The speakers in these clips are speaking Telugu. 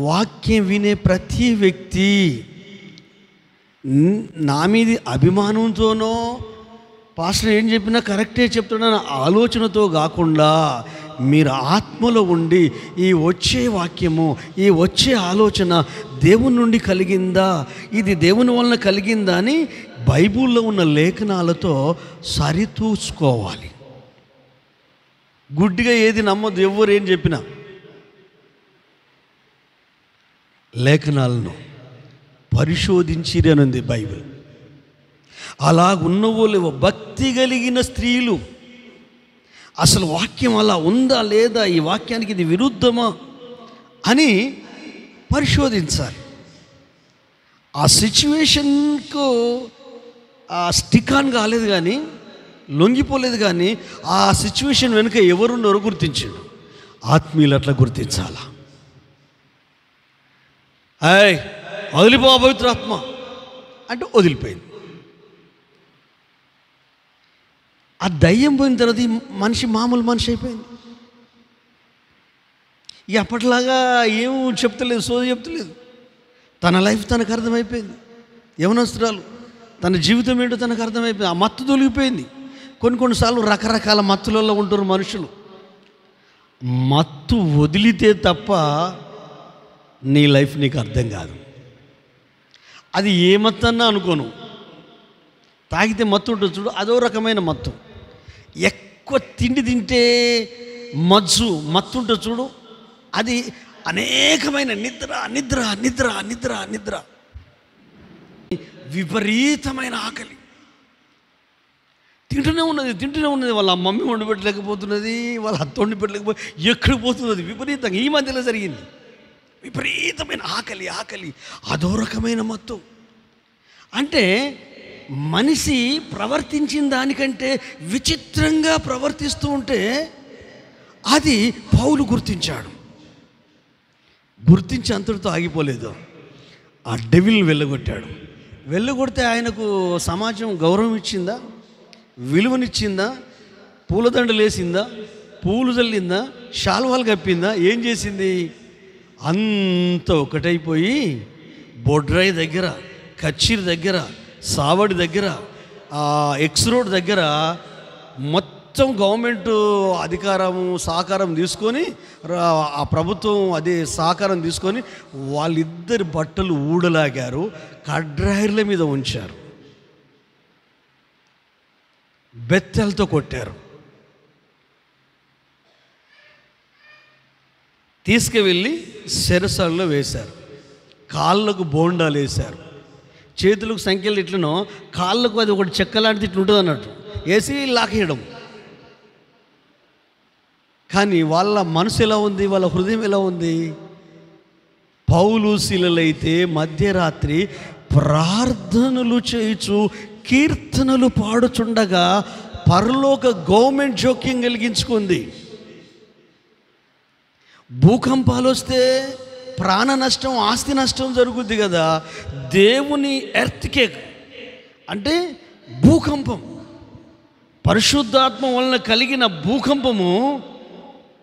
వాక్యం వినే ప్రతి వ్యక్తి నా మీద అభిమానంతోనో పాస్టర్ ఏం చెప్పినా కరెక్టే చెప్తున్నా ఆలోచనతో కాకుండా మీరు ఆత్మలో ఉండి ఈ వచ్చే వాక్యము, ఈ వచ్చే ఆలోచన దేవుని నుండి కలిగిందా, ఇది దేవుని వలన కలిగిందా అని బైబిల్లో ఉన్న లేఖనాలతో సరితూసుకోవాలి. గుడ్డిగా ఏది నమ్మొద్దు, ఎవరు ఏం చెప్పినా. లేఖనాలను పరిశోధించిరి అని ఉంది బైబిల్. అలాగున్నవో లేవో భక్తి కలిగిన స్త్రీలు అసలు వాక్యం అలా ఉందా లేదా, ఈ వాక్యానికి ఇది విరుద్ధమా అని పరిశోధించాలి. ఆ సిచ్యువేషన్కు స్టిక్ ఆన్ కాలేదు కానీ, లొంగిపోలేదు కానీ, ఆ సిచ్యువేషన్ వెనుక ఎవరున్నారో గుర్తించాడు. ఆత్మీయులు అట్లా గుర్తించాలా. వదిలిపో పవిత్రాత్మ అంటే వదిలిపోయింది. ఆ దయ్యం పోయిన తర్వాత ఈ మనిషి మామూలు మనిషి అయిపోయింది. ఇక అప్పట్లాగా ఏం చెప్తలేదు, సోది చెప్తలేదు. తన లైఫ్ తనకు అర్థమైపోయింది. యవనస్తురాలు తన జీవితం ఏంటో తనకు అర్థమైపోయింది. ఆ మత్తు తొలగిపోయింది. కొన్నిసార్లు రకరకాల మత్తులలో ఉంటారు మనుషులు. మత్తు వదిలితే తప్ప నీ లైఫ్ నీకు అర్థం కాదు. అది ఏ మత్తు అన్నా అనుకోను. తాగితే మత్తు ఉంటుంది చూడు, అదో రకమైన మత్తు. ఎక్కువ తిండి తింటే మత్తు ఉంటుంది చూడు, అది అనేకమైన నిద్ర నిద్ర నిద్ర నిద్ర నిద్ర, విపరీతమైన ఆకలి. తింటూనే ఉన్నది. వాళ్ళ మమ్మీ వండి పెట్టలేకపోతున్నది, వాళ్ళ అత్త వండి పెట్టలేకపోతే ఎక్కడ పోతున్నది విపరీతంగా. ఈ మధ్యలో జరిగింది. విపరీతమైన ఆకలి, అదో రకమైన మత్తు. అంటే మనిషి ప్రవర్తించిన దానికంటే విచిత్రంగా ప్రవర్తిస్తూ ఉంటే అది పౌలు గుర్తించాడు. గుర్తించి అంతటితో ఆగిపోలేదు. ఆ డెవిల్ వెళ్ళగొడితే ఆయనకు సమాజం గౌరవం ఇచ్చిందా, విలువనిచ్చిందా, పూలదండలు వేసిందా, పూలు చల్లిందా, శాల్వాలు కప్పిందా, ఏం చేసింది? అంత ఒకటైపోయి బొడ్రాయి దగ్గర, కచ్చిరి దగ్గర, సావడి దగ్గర, ఎక్స్ రోడ్ దగ్గర మొత్తం గవర్నమెంట్ అధికారము సహకారం తీసుకొని, ఆ ప్రభుత్వం అదే సహకారం తీసుకొని వాళ్ళిద్దరి బట్టలు ఊడలాగారు, కడ్రాయిర్ల మీద ఉంచారు, బెత్తెలతో కొట్టారు, తీసుకువెళ్ళి సెరసాల్లో వేశారు, కాళ్ళకు బోండాలు వేశారు, చేతులకు సంఖ్యలు ఇట్లనో కాళ్ళకు అది ఒకటి చెక్క లాంటిది ఇట్లా ఉంటుంది అన్నట్టు వేసి లాకేయడం. కానీ వాళ్ళ మనసు ఎలా ఉంది, వాళ్ళ హృదయం ఎలా ఉంది? పౌలు శీలలైతే మధ్యరాత్రి ప్రార్థనలు చేయుచు కీర్తనలు పాడుచుండగా పరలోక గవర్నమెంట్ జోక్యం కలిగించుకుంది. భూకంపాలు వస్తే ప్రాణ నష్టం, ఆస్తి నష్టం జరుగుద్ది కదా. దేవుని ఎర్త్కేక్ అంటే భూకంపం, పరిశుద్ధాత్మ వలన కలిగిన భూకంపము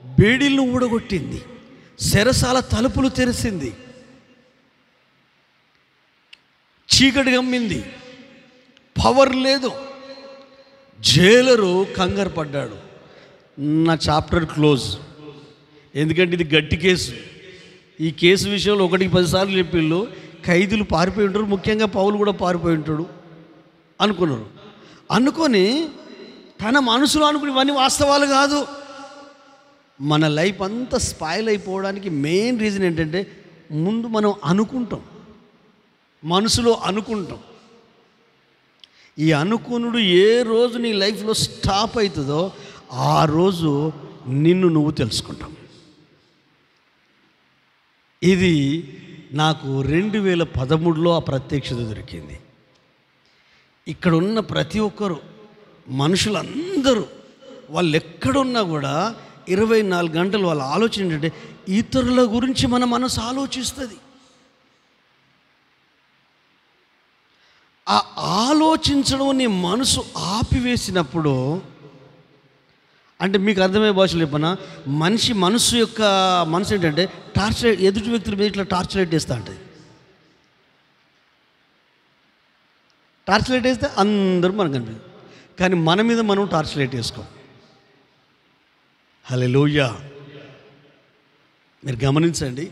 బేడీలను ఊడగొట్టింది, చెరసాల తలుపులు తెరిసింది, చీకటి గమ్మింది, పవర్ లేదు. జైలరు కంగారు పడ్డాడు. నా చాప్టర్ క్లోజ్, ఎందుకంటే ఇది గట్టి కేసు. ఈ కేసు విషయంలో 1-10 సార్లు చెప్పిళ్ళు. ఖైదీలు పారిపోయి ఉంటారు, ముఖ్యంగా పౌలు కూడా పారిపోయి ఉంటాడు అనుకొని తన మనసులో అనుకుని ఇవన్నీ వాస్తవాలు కాదు. మన లైఫ్ అంతా స్పాయిల్ అయిపోవడానికి మెయిన్ రీజన్ ఏంటంటే ముందు మనం అనుకుంటాం, మనసులో అనుకుంటాం. ఈ అనుకునుడు ఏ రోజు నీ లైఫ్లో స్టాప్ అవుతుందో ఆ రోజు నిన్ను నువ్వు తెలుసుకుంటావు. ఇది నాకు 2013లో ఆ ప్రత్యక్షత దొరికింది. ఇక్కడ ఉన్న ప్రతి ఒక్కరు, మనుషులందరూ వాళ్ళు ఎక్కడున్నా కూడా 24 గంటలు వాళ్ళ ఆలోచన ఏంటంటే ఇతరుల గురించి మన మనసు ఆలోచిస్తుంది. ఆ ఆలోచించడం నీ మనసు ఆపివేసినప్పుడు అంటే మీకు అర్థమయ్యే భాషలో చెప్పనా, మనిషి మనసు ఏంటంటే టార్చర్, ఎదుటి వ్యక్తుల మీద ఇట్లా టార్చ్ లైట్ వేస్తూ ఉంటుంది. టార్చ్ లైట్ వేస్తే అందరూ మనకు కనిపిస్తుంది, కానీ మన మీద మనం టార్చ్ లైట్ వేసుకోం. హల్లెలూయా. మీరు గమనించండి,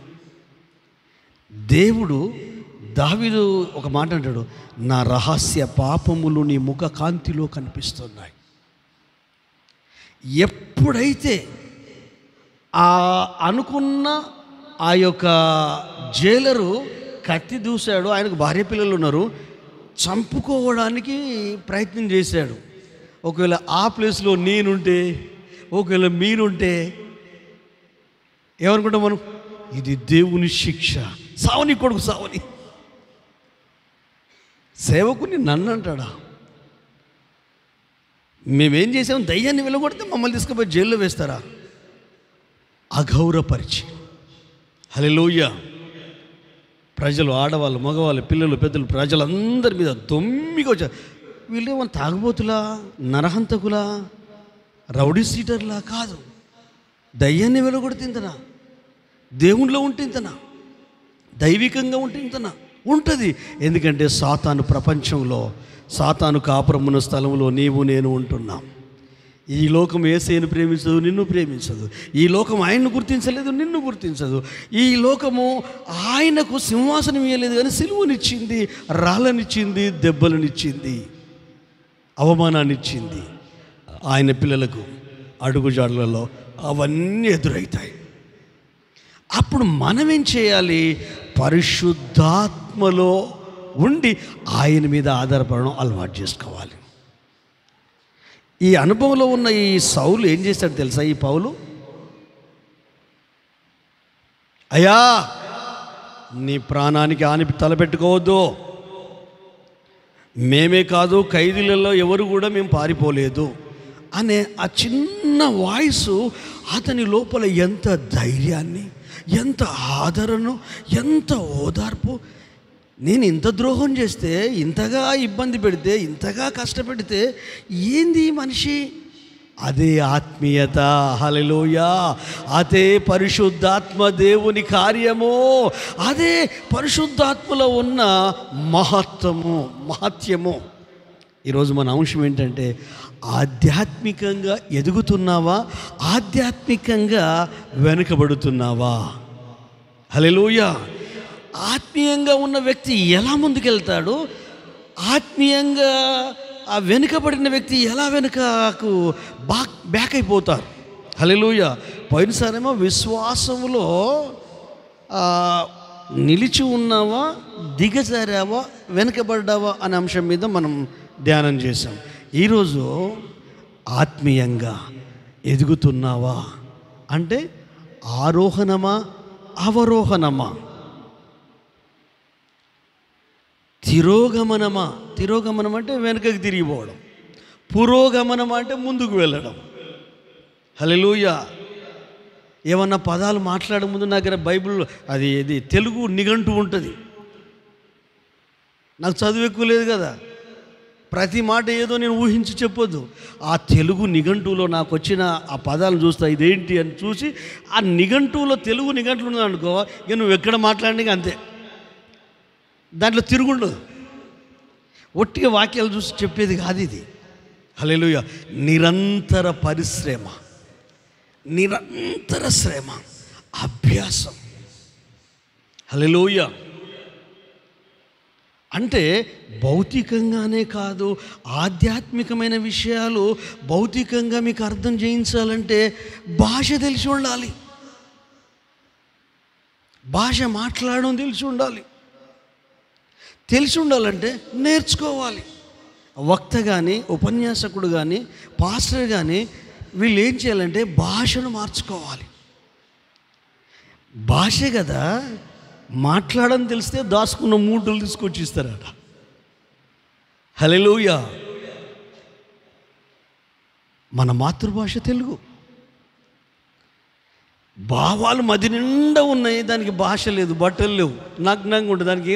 దేవుడు దావీదు ఒక మాట అంటాడు, నా రహస్య పాపములు నీ ముఖ కాంతిలో కనిపిస్తున్నాయి. ఎప్పుడైతే అనుకున్న ఆ యొక్క జైలరు కత్తి దూశాడు, ఆయనకు భార్య పిల్లలు ఉన్నారు, చంపుకోవడానికి ప్రయత్నం చేశాడు. ఒకవేళ ఆ ప్లేస్లో నేనుంటే, ఒకవేళ మీరుంటే ఏమనుకుంటాం మనం? ఇది దేవుని శిక్ష, సావని కొడుకు సావని. సేవకుని నన్ను అంటాడా? మేమేం చేసాము? దయ్యాన్ని వెళ్ళగొడితే మమ్మల్ని తీసుకుపోయి జైల్లో వేస్తారా? అగౌరవపరిచి. హల్లెలూయా. ప్రజలు, ఆడవాళ్ళు, మగవాళ్ళు, పిల్లలు, పెద్దలు, ప్రజలందరి మీద దొమ్మిగా వచ్చారు. వీళ్ళేమో తాగుబోతులా, నరహంతకులా, రౌడీ సీటర్లా కాదు. దయ్యాన్ని వెలగొడితేంతనా, దేవునిలో ఉంటేంతనా, దైవికంగా ఉంటేంతనా ఉంటుంది. ఎందుకంటే సాతాను ప్రపంచంలో, సాతాను కాపురమున్న స్థలంలో నీవు నేను ఉంటున్నాం. ఈ లోకం యేసుని ప్రేమించదు, నిన్ను ప్రేమించదు. ఈ లోకం ఆయన్ను గుర్తించలేదు, నిన్ను గుర్తించదు. ఈ లోకము ఆయనకు సింహాసనం ఇవ్వలేదు, కానీ సిలువనిచ్చింది, రాళ్ళనిచ్చింది, దెబ్బలనిచ్చింది, అవమానాన్నిచ్చింది. ఆయన పిల్లలకు అడుగుజాడలలో అవన్నీ ఎదురవుతాయి. అప్పుడు మనం ఏం చేయాలి? పరిశుద్ధాత్మలో ఉండి ఆయన మీద ఆధారపడడం అలవాటు చేసుకోవాలి. ఈ అనుభవంలో ఉన్న ఈ సౌలు ఏం చేశాడు తెలుసా? ఈ పౌలు, అయ్యా నీ ప్రాణానికి హాని తలపెట్టుకోవద్దు, మేమే కాదు ఖైదీలలో ఎవరు కూడా మేము పారిపోలేదు అనే ఆ చిన్న వాయిస్ అతని లోపల ఎంత ధైర్యాన్ని, ఎంత ఆదరణను, ఎంత ఓదార్పు. నేను ఇంత ద్రోహం చేస్తే, ఇంతగా ఇబ్బంది పెడితే, ఇంతగా కష్టపెడితే ఏంది మనిషి? అదే ఆత్మీయత. హల్లెలూయా. అదే పరిశుద్ధాత్మ దేవుని కార్యము. అదే పరిశుద్ధాత్మలో ఉన్న మహత్యము. ఈరోజు మన అంశం ఏంటంటే, ఆధ్యాత్మికంగా ఎదుగుతున్నావా, ఆధ్యాత్మికంగా వెనుకబడుతున్నావా? హల్లెలూయా. ఆత్మీయంగా ఉన్న వ్యక్తి ఎలా ముందుకెళ్తాడు, ఆత్మీయంగా ఆ వెనుకబడిన వ్యక్తి ఎలా వెనుకకు బ్యాక్ అయిపోతారు. హల్లెలూయా. పోయినసారేమో విశ్వాసములో నిలిచి ఉన్నావా, దిగజారావా, వెనుకబడ్డావా అనే అంశం మీద మనం ధ్యానం చేసాం. ఈరోజు ఆత్మీయంగా ఎదుగుతున్నావా అంటే ఆరోహణమా, అవరోహణమా, తిరోగమనమా? తిరోగమనం అంటే వెనుకకి తిరిగిపోవడం, పురోగమనం అంటే ముందుకు వెళ్ళడం. హల్లెలూయా. ఏమన్నా పదాలు మాట్లాడే ముందు నా దగ్గర బైబిల్ ఇది తెలుగు నిఘంటు ఉంటుంది. నాకు చదువు ఎక్కువ లేదు కదా, ప్రతి మాట ఏదో నేను ఊహించి చెప్పొద్దు. ఆ తెలుగు నిఘంటువులో నాకు వచ్చిన ఆ పదాలను చూస్తా, ఇదేంటి అని చూసి ఆ నిఘంటువులో, తెలుగు నిఘంటువు ఉన్నదనుకో, ఇక నువ్వు ఎక్కడ మాట్లాడినా అంతే, దాంట్లో తిరుగుండదు. ఒట్టిగా వాక్యాలు చూసి చెప్పేది కాదు ఇది. హల్లెలూయా. నిరంతర పరిశ్రమ, నిరంతర శ్రమ, అభ్యాసం. హల్లెలూయా. అంటే భౌతికంగానే కాదు, ఆధ్యాత్మికమైన విషయాలు భౌతికంగా మీకు అర్థం చేయించాలంటే భాష తెలిసి ఉండాలి, భాష మాట్లాడడం తెలిసి ఉండాలి. తెలిసి ఉండాలంటే నేర్చుకోవాలి. వక్త కానీ, ఉపన్యాసకుడు కానీ, పాస్టర్ కానీ వీళ్ళు ఏం చేయాలంటే భాషను మార్చుకోవాలి. భాషే కదా, మాట్లాడడం తెలిస్తే దాచుకున్న మూటలు తీసుకొచ్చి ఇస్తారట. హల్లెలూయా. మన మాతృభాష తెలుగు, భావాలు మది నిండా ఉన్నాయి, దానికి భాష లేదు, బట్టలు లేవు, నగ్నంగా ఉంటుంది. దానికి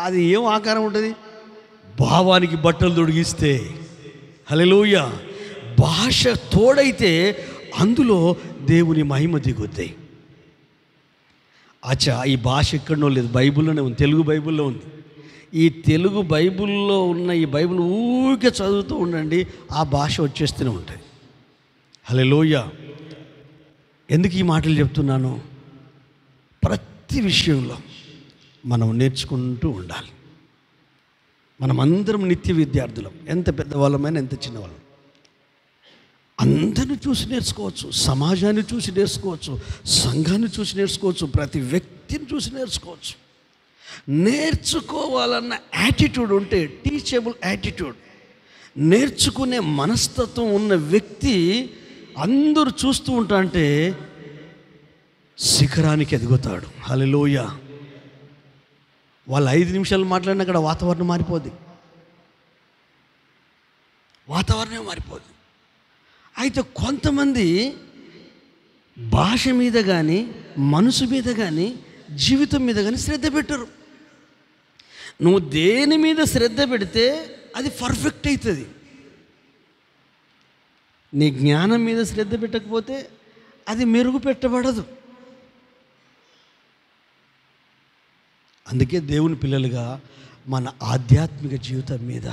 అది ఏం ఆకారం ఉంటుంది? భావానికి బట్టలు తొడిగిస్తే, హల్లెలూయా, భాష తోడైతే అందులో దేవుని మహిమ దిగుతాయి. అచ్చా, ఈ భాష ఎక్కడనో లేదు, బైబిల్లోనే ఉంది, తెలుగు బైబిల్లో ఉంది. ఈ తెలుగు బైబిల్లో ఉన్న ఈ బైబిల్ ఊరికే చదువుతూ ఉండండి, ఆ భాష వచ్చేస్తూనే ఉంటుంది. హల్లెలూయా. ఎందుకు ఈ మాటలు చెప్తున్నాను? ప్రతి విషయంలో మనం నేర్చుకుంటూ ఉండాలి. మనమందరం నిత్య విద్యార్థులం, ఎంత పెద్దవాళ్ళమైనా ఎంత చిన్నవాళ్ళం. అందరిని చూసి నేర్చుకోవచ్చు, సమాజాన్ని చూసి నేర్చుకోవచ్చు, సంఘాన్ని చూసి నేర్చుకోవచ్చు, ప్రతి వ్యక్తిని చూసి నేర్చుకోవచ్చు. నేర్చుకోవాలన్న యాటిట్యూడ్ ఉంటే, టీచబుల్ యాటిట్యూడ్, నేర్చుకునే మనస్తత్వం ఉన్న వ్యక్తి అందరూ చూస్తూ ఉంటాంటే శిఖరానికి ఎదుగుతాడు. హల్లెలూయా. వాళ్ళు 5 నిమిషాలు మాట్లాడినా అక్కడ వాతావరణం మారిపోద్ది, వాతావరణం మారిపోద్ది. అయితే కొంతమంది భాష మీద కానీ, మనసు మీద కానీ, జీవితం మీద కానీ శ్రద్ధ పెట్టరు. నువ్వు దేని మీద శ్రద్ధ పెడితే అది పర్ఫెక్ట్ అవుతుంది. నీ జ్ఞానం మీద శ్రద్ధ పెట్టకపోతే అది మెరుగు పెట్టబడదు. అందుకే దేవుని పిల్లలుగా మన ఆధ్యాత్మిక జీవితం మీద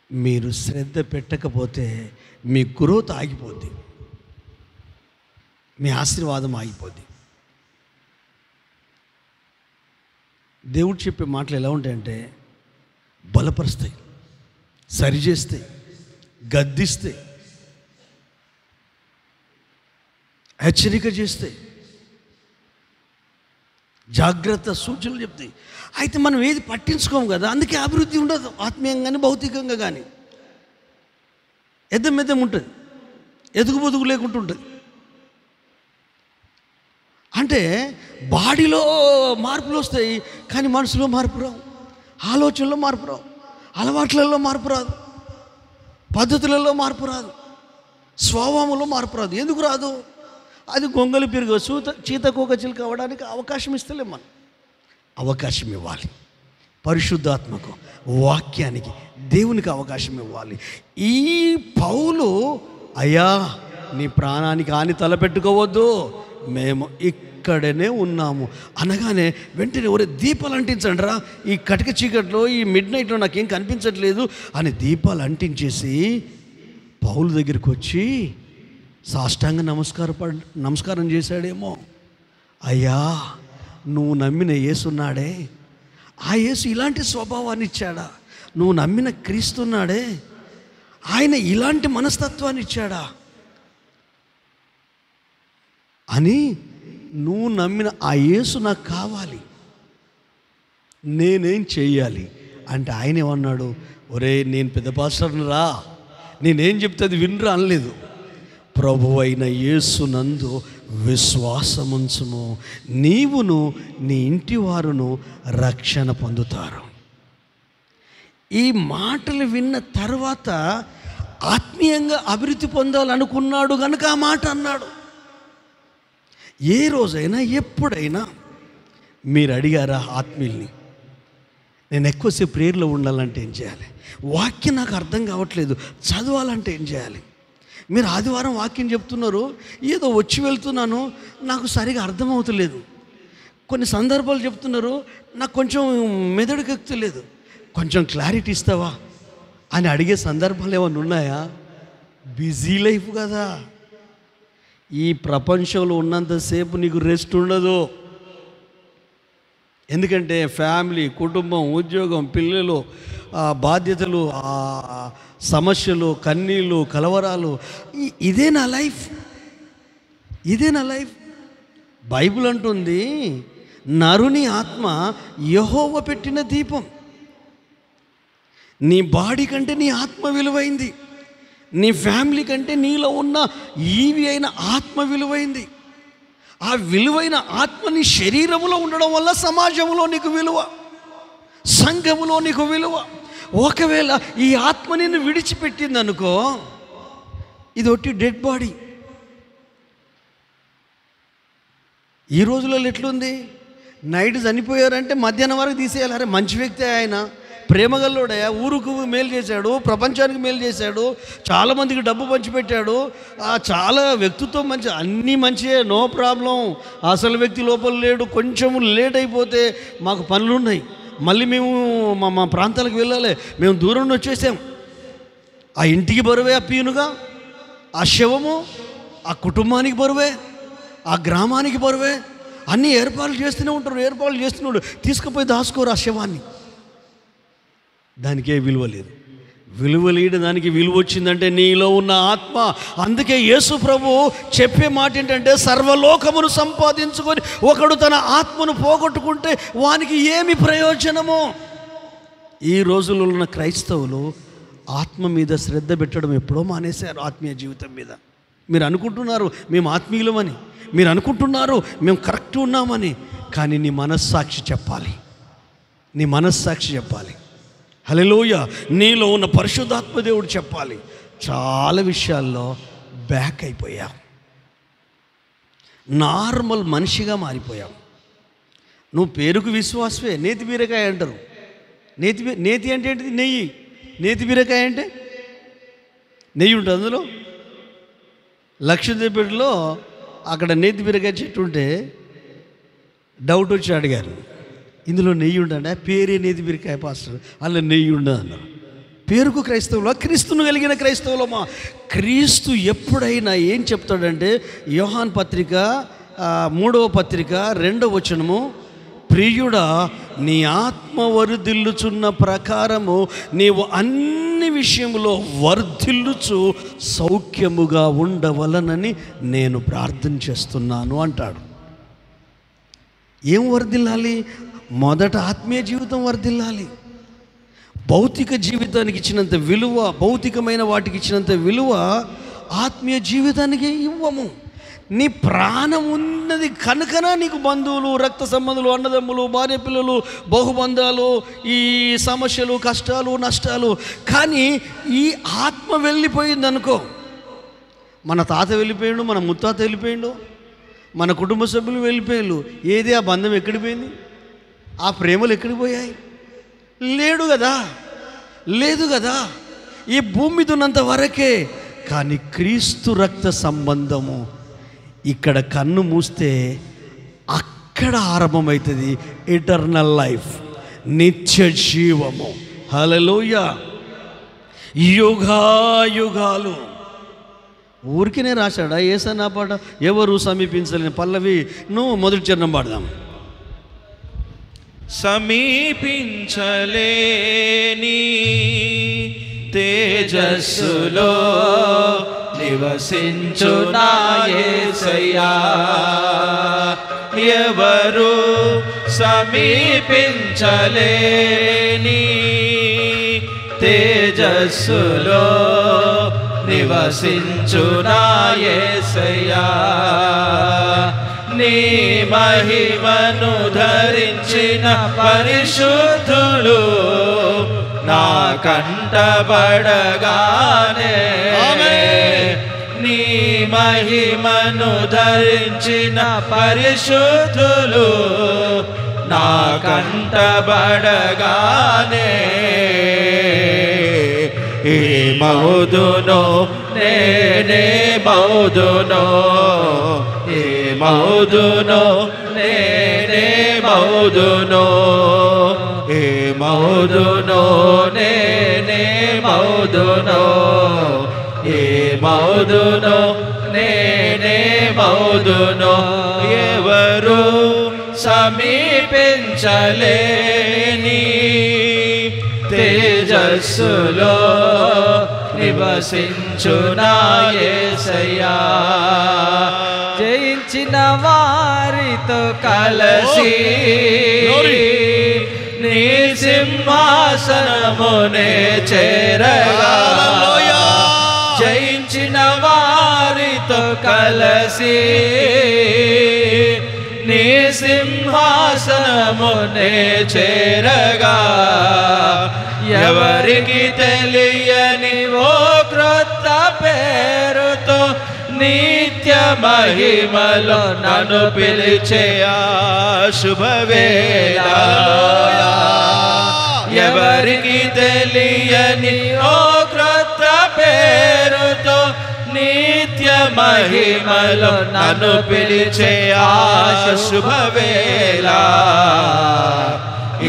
మీరు శ్రద్ధ పెట్టకపోతే మీ గ్రోత్ ఆగిపోద్ది, మీ ఆశీర్వాదం ఆగిపోద్ది. దేవుడు చెప్పే మాటలు ఎలా ఉంటాయంటే బలపరుస్తాయి, సరిచేస్తాయి, గద్దిస్తాయి, హెచ్చరిక చేస్తాయి, జాగ్రత్త సూచనలు చెప్తాయి. అయితే మనం ఏది పట్టించుకోము కదా, అందుకే అభివృద్ధి ఉండదు, ఆత్మీయంగా కానీ భౌతికంగా కానీ. ఎద్దం ఉంటుంది, ఎదుగు బొదుగు లేకుండా ఉంటుంది. అంటే బాడీలో మార్పులు వస్తాయి కానీ మనసులో మార్పు రావు, ఆలోచనలో మార్పు రావు, అలవాట్లలో మార్పు రాదు, పద్ధతులలో మార్పు రాదు, స్వభావంలో మార్పు రాదు. ఎందుకు రాదు? అది గొంగలి పెరుగు చీతకోక చిలుక అవ్వడానికి అవకాశం ఇస్తలేం. మనం అవకాశం ఇవ్వాలి. పరిశుద్ధాత్మకు, వాక్యానికి, దేవునికి అవకాశం ఇవ్వాలి. ఈ పౌలు, అయ్యా నీ ప్రాణానికి హాని తలపెట్టుకోవద్దు, మేము ఇక్కడనే ఉన్నాము అనగానే వెంటనే ఒరే దీపాలు అంటించండి రా, ఈ కటిక చీకట్లో, ఈ మిడ్ నైట్లో నాకేం కనిపించట్లేదు అని దీపాలు అంటించేసి పౌలు దగ్గరికి వచ్చి సాష్టాంగ నమస్కారం చేశాడేమో. అయ్యా నువ్వు నమ్మిన యేసున్నాడే, ఆ యేసు ఇలాంటి స్వభావాన్ని ఇచ్చాడా? నువ్వు నమ్మిన క్రీస్తున్నాడే, ఆయన ఇలాంటి మనస్తత్వాన్ని ఇచ్చాడా అని, నువ్వు నమ్మిన ఆ యేసు నాకు కావాలి, నేనేం చెయ్యాలి అంటే ఆయన ఏమన్నాడు? ఒరే నేను పెద్ద పాస్టర్ని రా, నేనేం చెప్తే అది వినరా అనలేదు. ప్రభువైన యేసునందు విశ్వాసముంచుము, నీవును నీ ఇంటి వారును రక్షణ పొందుతారు. ఈ మాటలు విన్న తర్వాత ఆత్మీయంగా అభివృద్ధి పొందాలనుకున్నాడు కనుక ఆ మాట అన్నాడు. ఏ రోజైనా ఎప్పుడైనా మీరు అడిగారా ఆత్మీయుల్ని, నేను ఎక్కువసేపు ప్రేయర్లో ఉండాలంటే ఏం చేయాలి? వాక్యం నాకు అర్థం కావట్లేదు, చదవాలంటే ఏం చేయాలి? మీరు ఆదివారం వాక్యం చెప్తున్నారు, ఏదో వచ్చి వెళ్తున్నాను, నాకు సరిగా అర్థమవుతలేదు. కొన్ని సందర్భాలు చెప్తున్నారు, నాకు కొంచెం మెదడుకు ఎక్కుతలేదు, కొంచెం క్లారిటీ ఇస్తావా అని అడిగే సందర్భాలు ఏమైనా ఉన్నాయా? బిజీ లైఫ్ కదా. ఈ ప్రపంచంలో ఉన్నంతసేపు నీకు రెస్ట్ ఉండదు. ఎందుకంటే ఫ్యామిలీ, కుటుంబం, ఉద్యోగం, పిల్లలు, బాధ్యతలు, సమస్యలు, కన్నీళ్ళు, కలవరాలు, ఇదే నా లైఫ్, ఇదే నా లైఫ్. బైబిల్ అంటుంది నరుని ఆత్మ యెహోవా పెట్టిన దీపం. నీ బాడీ కంటే నీ ఆత్మ విలువైంది, నీ ఫ్యామిలీ కంటే నీలో ఉన్న ఈవి అయిన ఆత్మ విలువైంది. ఆ విలువైన ఆత్మ నీ శరీరంలో ఉండడం వల్ల సమాజంలో నీకు విలువ, సంఘములో నీకు విలువ. ఒకవేళ ఈ ఆత్మ నిన్ను విడిచిపెట్టింది అనుకో, ఇది ఒట్టి డెడ్ బాడీ. ఈ రోజులలో ఎట్లుంది? నైట్ చనిపోయారంటే మధ్యాహ్నం వరకు తీసేయాలి. అరే మంచి వ్యక్తి ఆయన, ప్రేమగల్లోడే, ఊరుకు మేలు చేశాడు, ప్రపంచానికి మేలు చేశాడు, చాలామందికి డబ్బు పంచిపెట్టాడు, చాలా వ్యక్తిత్వం మంచి, అన్నీ మంచియే, నో ప్రాబ్లం. అసలు వ్యక్తి లోపల లేడు. కొంచెం లేట్ అయిపోతే మాకు పనులు ఉన్నాయి, మళ్ళీ మేము మా ప్రాంతాలకు వెళ్ళాలి, మేము దూరం నుండి వచ్చేసాం. ఆ ఇంటికి బరువే, ఆ పీనుగా, ఆ శవము, ఆ కుటుంబానికి బరువే, ఆ గ్రామానికి బరువే. అన్నీ ఏర్పాట్లు చేస్తూనే ఉంటారు. తీసుకుపోయి దాచుకోరు ఆ శవాన్ని. దానికే విలువ లేదు. విలువ లేని దానికి విలువ వచ్చిందంటే నీలో ఉన్న ఆత్మ. అందుకే యేసు ప్రభు చెప్పే మాట ఏంటంటే, సర్వలోకమును సంపాదించుకొని ఒకడు తన ఆత్మను పోగొట్టుకుంటే వానికి ఏమి ప్రయోజనమో. ఈ రోజుల్లో ఉన్న క్రైస్తవులు ఆత్మ మీద శ్రద్ధ పెట్టడం ఎప్పుడో మానేశారు. ఆత్మీయ జీవితం మీద మీరు అనుకుంటున్నారు మేము ఆత్మీయులమని, మీరు అనుకుంటున్నారు మేము కరెక్ట్ ఉన్నామని, కానీ నీ మనస్సాక్షి చెప్పాలి. నీ మనస్సాక్షి చెప్పాలి. హల్లెలూయ. నీలో ఉన్న పరిశుద్ధాత్మ దేవుడు చెప్పాలి. చాలా విషయాల్లో బ్యాక్ అయిపోయావు, నార్మల్ మనిషిగా మారిపోయావు. నువ్వు పేరుకు విశ్వాసవే. నేతి బీరకాయ అంటారు. నేతి అంటే ఏంటిది? నెయ్యి. నేతి బీరకాయ అంటే నెయ్యి ఉంటుంది అందులో. లక్షద్వీపేటలో అక్కడ నేతి బీరకాయ చెట్టు ఉంటే డౌట్ వచ్చి అడిగారు, ఇందులో నెయ్యి ఉండదా? పేరే నేతి బీరకాయ పాస్టర్, అందులో నెయ్యి ఉండదు అన్నారు. పేరుకు క్రైస్తవులు, క్రీస్తును కలిగిన క్రైస్తవులమా? క్రీస్తు ఎప్పుడైనా ఏం చెప్తాడంటే, యోహాన్ పత్రిక 3వ పత్రిక 2వ వచనము, ప్రియుడా నీ ఆత్మ వర్ధిల్లుచున్న ప్రకారము నీవు అన్ని విషయంలో వర్ధిల్లుచు సౌఖ్యముగా ఉండవలనని నేను ప్రార్థన చేస్తున్నాను అంటాడు. ఏం వర్ధిల్లాలి? మొదట ఆత్మీయ జీవితం వర్ధిల్లాలి. భౌతిక జీవితానికి ఇచ్చినంత విలువ, భౌతికమైన వాటికి ఇచ్చినంత విలువ ఆత్మీయ జీవితానికి ఇవ్వము. నీ ప్రాణం ఉన్నది కనుకనా నీకు బంధువులు, రక్త సంబంధులు, అన్నదమ్ములు, భార్య పిల్లలు, బహుబంధాలు, ఈ సమస్యలు, కష్టాలు, నష్టాలు. కానీ ఈ ఆత్మ వెళ్ళిపోయింది అనుకో, మన తాత వెళ్ళిపోయాడు, మన ముత్తాత వెళ్ళిపోయాడు, మన కుటుంబ సభ్యులు వెళ్ళిపోయారు. ఏది ఆ బంధం ఎక్కడికి పోయింది? ఆ ప్రేమలు ఎక్కడికి పోయాయి? లేదు కదా. ఈ భూమి మీద ఉన్నంత వరకే. కానీ క్రీస్తు రక్త సంబంధము ఇక్కడ కన్ను మూస్తే అక్కడ ఆరంభమవుతుంది ఎటర్నల్ లైఫ్, నిత్య జీవము. హల్లెలూయా. యుగాయుగాలు. ఊరికినే రాశాడా యేసన్నా పాట? ఎవరు సమీపించలేని పల్లవి. నువ్వు మొదటి చరణం పాడదాం. సమీపించలేని తేజస్సులో నివసించు నా యేసయ్యా, ఎవరు సమీపించలేని తేజస్సులో నివసించు నా యేసయ్యా, నీ మహిమను ధరించిన పరిశుద్ధులు నా కంటబడగానే, నీ మహిమను ధరించిన పరిశుద్ధులు నా కంటబడగానే, ఏ మౌదునో నేనే మౌదునో, ఏ మౌదునో నేనే మౌదునో, ఏ మౌదునో నేనే మౌదునో, ఏ మౌదునో నేనే మౌదునో, ఎవరు సమీపించలేని తేజస్సులో నివసించు నా యేసయ్యా, జయించిన వారితో కలసి నీ సింహాసనమునే చేరగా, జయించిన వారితో కలసి నీ సింహాసనమునే చేరగా, ఎవరికి తెలియని ఓ క్రొత్త పేరుతో నిత్య మహిమలో నన్ను పిలిచే ఆ శుభవేళ, ఎవరికి తెలియని ఓ క్రొత్త పేరుతో నిత్య మహిమలో నన్ను పిలిచే ఆ శుభవేళ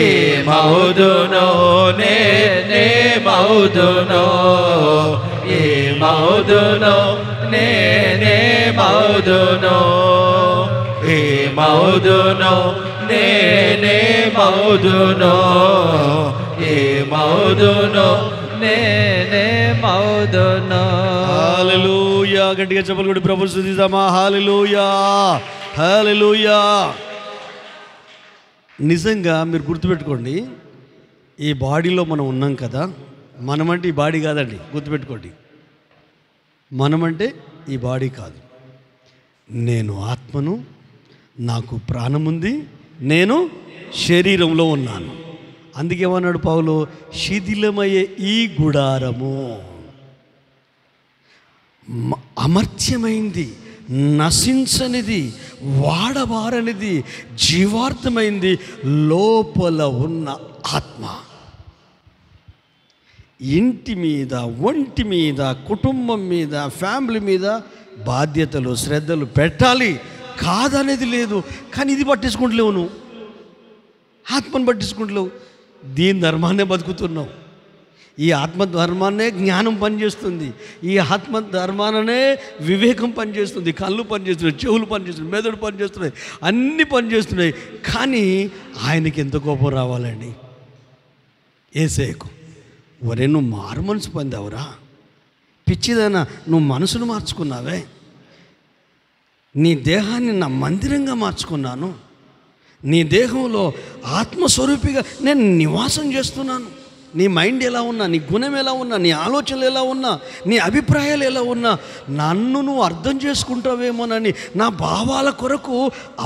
ఏమవుదునో నేనేమవుదునో ఏమవుదునో నేనేమవుదునో ఏమవుదునో నేనేమవుదునో ఏమవుదునో నేనేమవుదునో. హల్లెలూయా. గట్టిగా చెప్పలు కూడా ప్రభు స్తుతిద్దామా. హల్లెలూయా, హల్లెలూయా. నిజంగా మీరు గుర్తుపెట్టుకోండి, ఈ బాడీలో మనం ఉన్నాం కదా, మనమంటే ఈ బాడీ కాదండి, గుర్తుపెట్టుకోండి. మనమంటే ఈ బాడీ కాదు. నేను ఆత్మను, నాకు ప్రాణముంది, నేను శరీరంలో ఉన్నాను. అందుకేమన్నాడు పౌలు, శిథిలమయ్యే ఈ గుడారము అమర్త్యమైంది, నశించనిది, వాడబారనిది, జీవార్థమైంది లోపల ఉన్న ఆత్మ. ఇంటి మీద, ఒంటి మీద, కుటుంబం మీద, ఫ్యామిలీ మీద బాధ్యతలు, శ్రద్ధలు పెట్టాలి, కాదనేది లేదు. కానీ ఇది పట్టించుకుంటలేవు, నువ్వు ఆత్మను పట్టించుకుంటలేవు, దీని ధర్మాన్నే బతుకుతున్నావు. ఈ ఆత్మధర్మాన్నే జ్ఞానం పనిచేస్తుంది, ఈ ఆత్మధర్మాననే వివేకం పనిచేస్తుంది, కళ్ళు పనిచేస్తున్నాయి, చెవులు పనిచేస్తున్నాయి, మెదడు పనిచేస్తున్నాయి, అన్నీ పనిచేస్తున్నాయి. కానీ ఆయనకి ఎంత కోపం రావాలండి యేసయ్యకు. ఒరే, నువ్వు మారు మనసు పొందావురా, పిచ్చిదైనా నువ్వు మనసును మార్చుకున్నావే, నీ దేహాన్ని నా మందిరంగా మార్చుకున్నాను, నీ దేహంలో ఆత్మస్వరూపిగా నేను నివాసం చేస్తున్నాను. నీ మైండ్ ఎలా ఉన్నా, నీ గుణం ఎలా ఉన్నా, నీ ఆలోచనలు ఎలా ఉన్నా, నీ అభిప్రాయాలు ఎలా ఉన్నా, నన్ను నువ్వు అర్థం చేసుకుంటావేమోనని, నా భావాల కొరకు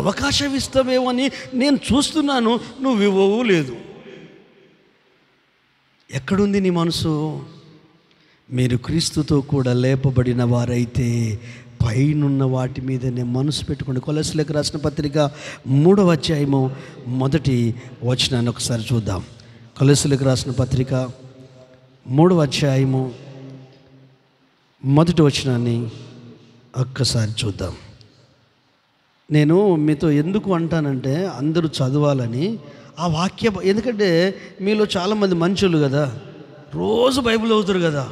అవకాశం ఇస్తావేమని నేను చూస్తున్నాను. నువ్వు ఇవ్వవు లేదు. ఎక్కడుంది నీ మనసు? మీరు క్రీస్తుతో కూడా లేపబడిన వారైతే పైనున్న వాటి మీదనే మనసు పెట్టుకోండి. కొలస్సీలకు రాసిన పత్రిక 3వ అధ్యాయము 1వ వచనాన్ని ఒకసారి చూద్దాం. కొలస్సీలకు రాసిన పత్రిక 3వ అధ్యాయము 1వ వచనాన్ని ఒక్కసారి చూద్దాం. నేను మీతో ఎందుకు అంటానంటే అందరూ చదవాలని ఆ వాక్య, ఎందుకంటే మీలో చాలామంది మంచోళ్ళు కదా, రోజు బైబిల్ చదువుతారు కదా,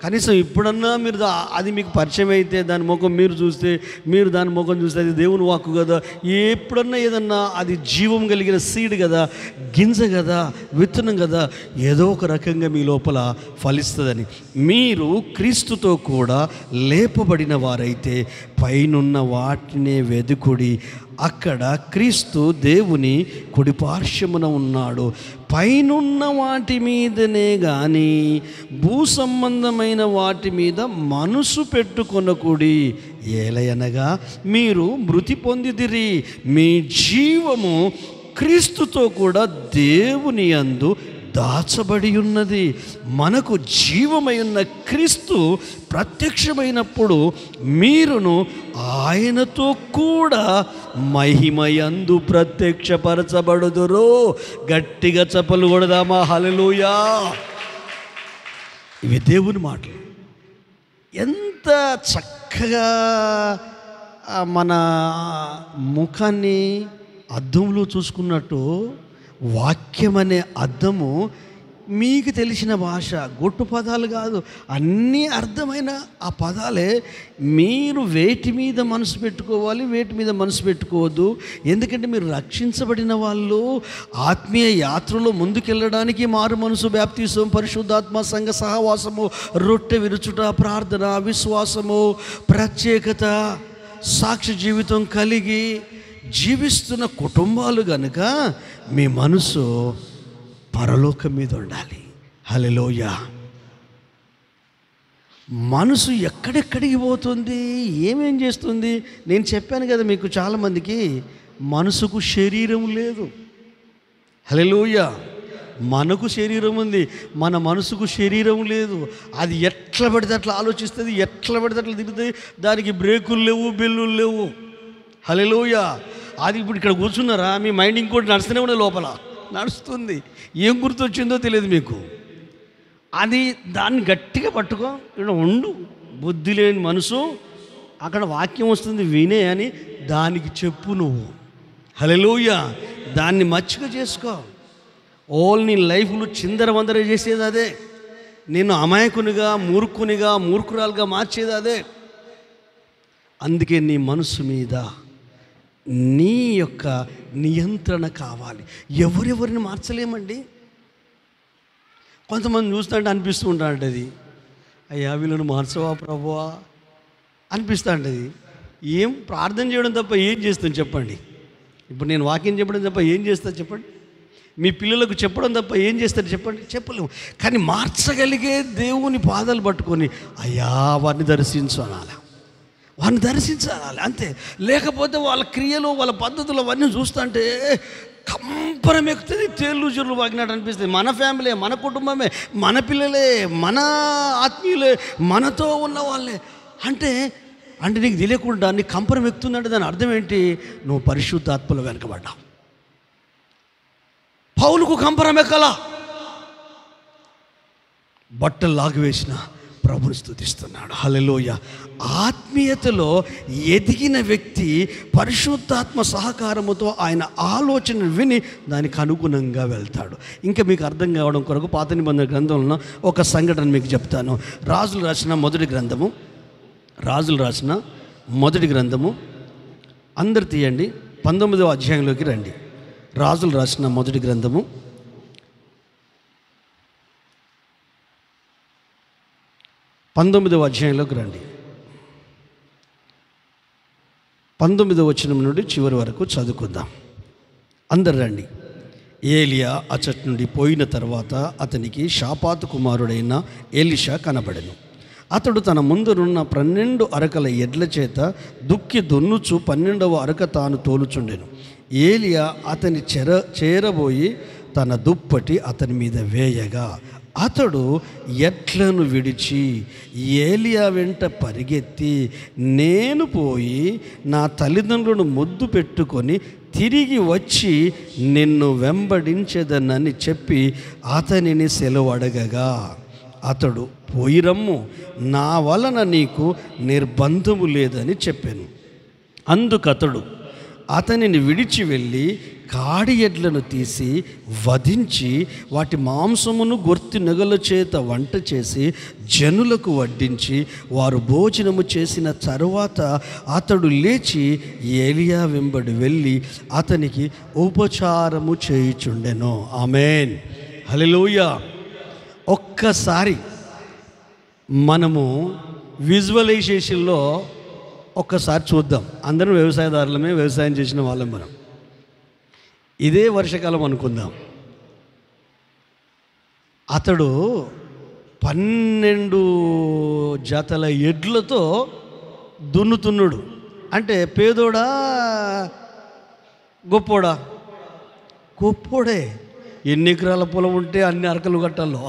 కనీసం ఇప్పుడన్నా మీరు అది మీకు పరిచయం అయితే దాని ముఖం మీరు చూస్తే, మీరు దాని ముఖం చూస్తే అది దేవుని వాక్కు కదా, ఎప్పుడన్నా ఏదన్నా అది జీవం కలిగిన సీడ్ కదా, గింజ కదా, విత్తనం కదా, ఏదో ఒక రకంగా మీ లోపల ఫలిస్తుందని. మీరు క్రీస్తుతో కూడా లేపబడిన వారైతే పైనున్న వాటినే వెదుకుడి, అక్కడ క్రీస్తు దేవుని కుడిపార్శ్వమున ఉన్నాడు. పైనున్న వాటి మీదనే కానీ భూ సంబంధమైన వాటి మీద మనసు పెట్టుకొనకుడి. ఏలయనగా మీరు మృతి పొందిదిరి, మీ జీవము క్రీస్తుతో కూడా దేవుని యందు దాచబడి ఉన్నది. మనకు జీవమై ఉన్న క్రీస్తు ప్రత్యక్షమైనప్పుడు మీరును ఆయనతో కూడా మహిమయందు ప్రత్యక్షపరచబడుదురు. గట్టిగా చప్పలు కొడదామా? హల్లెలూయా. ఇవి దేవుని మాటలు. ఎంత చక్కగా మన ముఖాన్ని అద్దంలో చూసుకున్నట్టు వాక్యం అనే అద్దము మీకు తెలిసిన భాష, గొట్టు పదాలు కాదు, అన్నీ అర్థమైన ఆ పదాలే. మీరు వేటి మీద మనసు పెట్టుకోవాలి, వేటి మీద మనసు పెట్టుకోవద్దు. ఎందుకంటే మీరు రక్షించబడిన వాళ్ళు ఆత్మీయ యాత్రలో ముందుకెళ్ళడానికి మారు మనసు, బాప్తిసం, పరిశుద్ధాత్మ, సంఘ సహవాసము, రొట్టె విరుచుట, ప్రార్థన, విశ్వాసము, ప్రత్యేకత, సాక్షి జీవితం కలిగి జీవిస్తున్న కుటుంబాలు కనుక మీ మనసు పరలోకం మీద ఉండాలి. హల్లెలూయా. మనసు ఎక్కడెక్కడికి పోతుంది, ఏమేం చేస్తుంది? నేను చెప్పాను కదా మీకు, చాలామందికి మనసుకు శరీరం లేదు. హల్లెలూయా. మనకు శరీరం ఉంది, మన మనసుకు శరీరం లేదు. అది ఎట్లా పడితే అట్లా ఆలోచిస్తుంది, ఎట్లా పడితే అట్లా తిరుగుతుంది. దానికి బ్రేకులు లేవు, బెల్లులు లేవు. హల్లెలూయా. అది ఇప్పుడు ఇక్కడ కూర్చున్నారా, మీ మైండ్ ఇంకోటి నడుస్తూనే ఉండే, లోపల నడుస్తుంది. ఏం గుర్తొచ్చిందో తెలియదు మీకు. అది దాన్ని గట్టిగా పట్టుకో, ఇక్కడ ఉండు. బుద్ధి లేని మనసు, అక్కడ వాక్యం వస్తుంది వినే అని దానికి చెప్పు నువ్వు. హల్లెలూయా. దాన్ని మచ్చిక చేసుకో. నీ లైఫ్లో చిందరవందర చేసేది అదే. నేను అమాయకునిగా, మూర్ఖురాలుగా మార్చేది అదే. అందుకే నీ మనసు మీద నీ యొక్క నియంత్రణ కావాలి. ఎవరెవరిని మార్చలేమండి. కొంతమంది చూస్తుంటే అనిపిస్తూ ఉంటాడు, అది అయ్యా వీళ్ళను మార్చవా ప్రభువా అనిపిస్తూ ఉంటుంది. ఏం ప్రార్థన చేయడం తప్ప ఏం చేస్తాను చెప్పండి? ఇప్పుడు నేను వాక్యం చెప్పడం తప్ప ఏం చేస్తాను చెప్పండి? మీ పిల్లలకు చెప్పడం తప్ప ఏం చేస్తారు చెప్పండి? చెప్పలేము. కానీ మార్చగలిగే దేవుని పాదాలు పట్టుకొని అయ్యా వారిని దర్శించు అనాలి, వారిని దర్శించాలి అంతే. లేకపోతే వాళ్ళ క్రియలు, వాళ్ళ పద్ధతులు అవన్నీ చూస్తుంటే కంపరం ఎక్కుతుంది, తేళ్ళు చెరువులు వాగినట్టు అనిపిస్తుంది. మన ఫ్యామిలీ, మన కుటుంబమే, మన పిల్లలే, మన ఆత్మీయులే, మనతో ఉన్న వాళ్ళే అంటే నీకు తెలియకుండా నీ కంపరం ఎక్కుతుందంటే దాని అర్థం ఏంటి? నువ్వు పరిశుద్ధాత్మలో వెనకబడ్డావు. పౌలుకు కంపరం ఎక్కల, బట్టలు లాగివేసిన ప్రభుని స్తుతిస్తున్నాడు. హల్లెలూయా. ఆత్మీయతలో ఎదిగిన వ్యక్తి పరిశుద్ధాత్మ సహకారముతో ఆయన ఆలోచన విని దానికి అనుగుణంగా వెళ్తాడు. ఇంకా మీకు అర్థం కావడం కొరకు పాత నిబంధన గ్రంథంలో ఒక సంఘటన మీకు చెప్తాను. రాజులు రాసిన మొదటి గ్రంథము అందరు తీయండి, 19వ అధ్యాయంలోకి రండి. రాజులు రాసిన మొదటి గ్రంథము 19వ అధ్యాయంలోకి రండి. 19వ వచనం నుండి చివరి వరకు చదువుకుందాం. అందరు రండి. ఏలియా అచ్చటి నుండి పోయిన తర్వాత అతనికి షాపాతు కుమారుడైన ఎలీషా కనబడెను. అతడు తన ముందునున్న 12 అరకల ఎడ్ల చేత దుక్కి దున్నుచు 12వ అరక తాను తోలుచుండెను. ఏలియా అతని చేరబోయి తన దుప్పటి అతని మీద వేయగా అతడు ఎడ్లను విడిచి ఏలియా వెంట పరిగెత్తి, నేను పోయి నా తల్లిదండ్రులను ముద్దు పెట్టుకొని తిరిగి వచ్చి నిన్ను వెంబడించెదనని చెప్పి అతనిని సెలవు అడగగా అతడు, పోయి రమ్ము, నా వలన నీకు నిర్బంధము లేదని చెప్పాను. అందుకతడు అతనిని విడిచి వెళ్ళి కాడి ఎడ్లను తీసి వధించి వాటి మాంసమును గొర్తి నెగల చేత వంట చేసి జనులకు వడ్డించి వారు భోజనము చేసిన తరువాత అతడు లేచి ఏలియా వెంబడి వెళ్ళి అతనికి ఉపచారము చేయుచుండెను. ఆమేన్, హల్లెలూయా. ఒక్కసారి మనము విజువలైజేషన్లో ఒక్కసారి చూద్దాం. అందరం వ్యవసాయదారులమే, వ్యవసాయం చేసిన వాళ్ళం. మనం ఇదే వర్షాకాలం అనుకుందాం. అతడు 12 జతల ఎడ్లతో దున్నుతున్నాడు. అంటే పేదోడా గొప్పోడా? గొప్పోడే. ఎన్ని ఎకరాల పొలం ఉంటే అన్ని అరకలు కట్టాలో.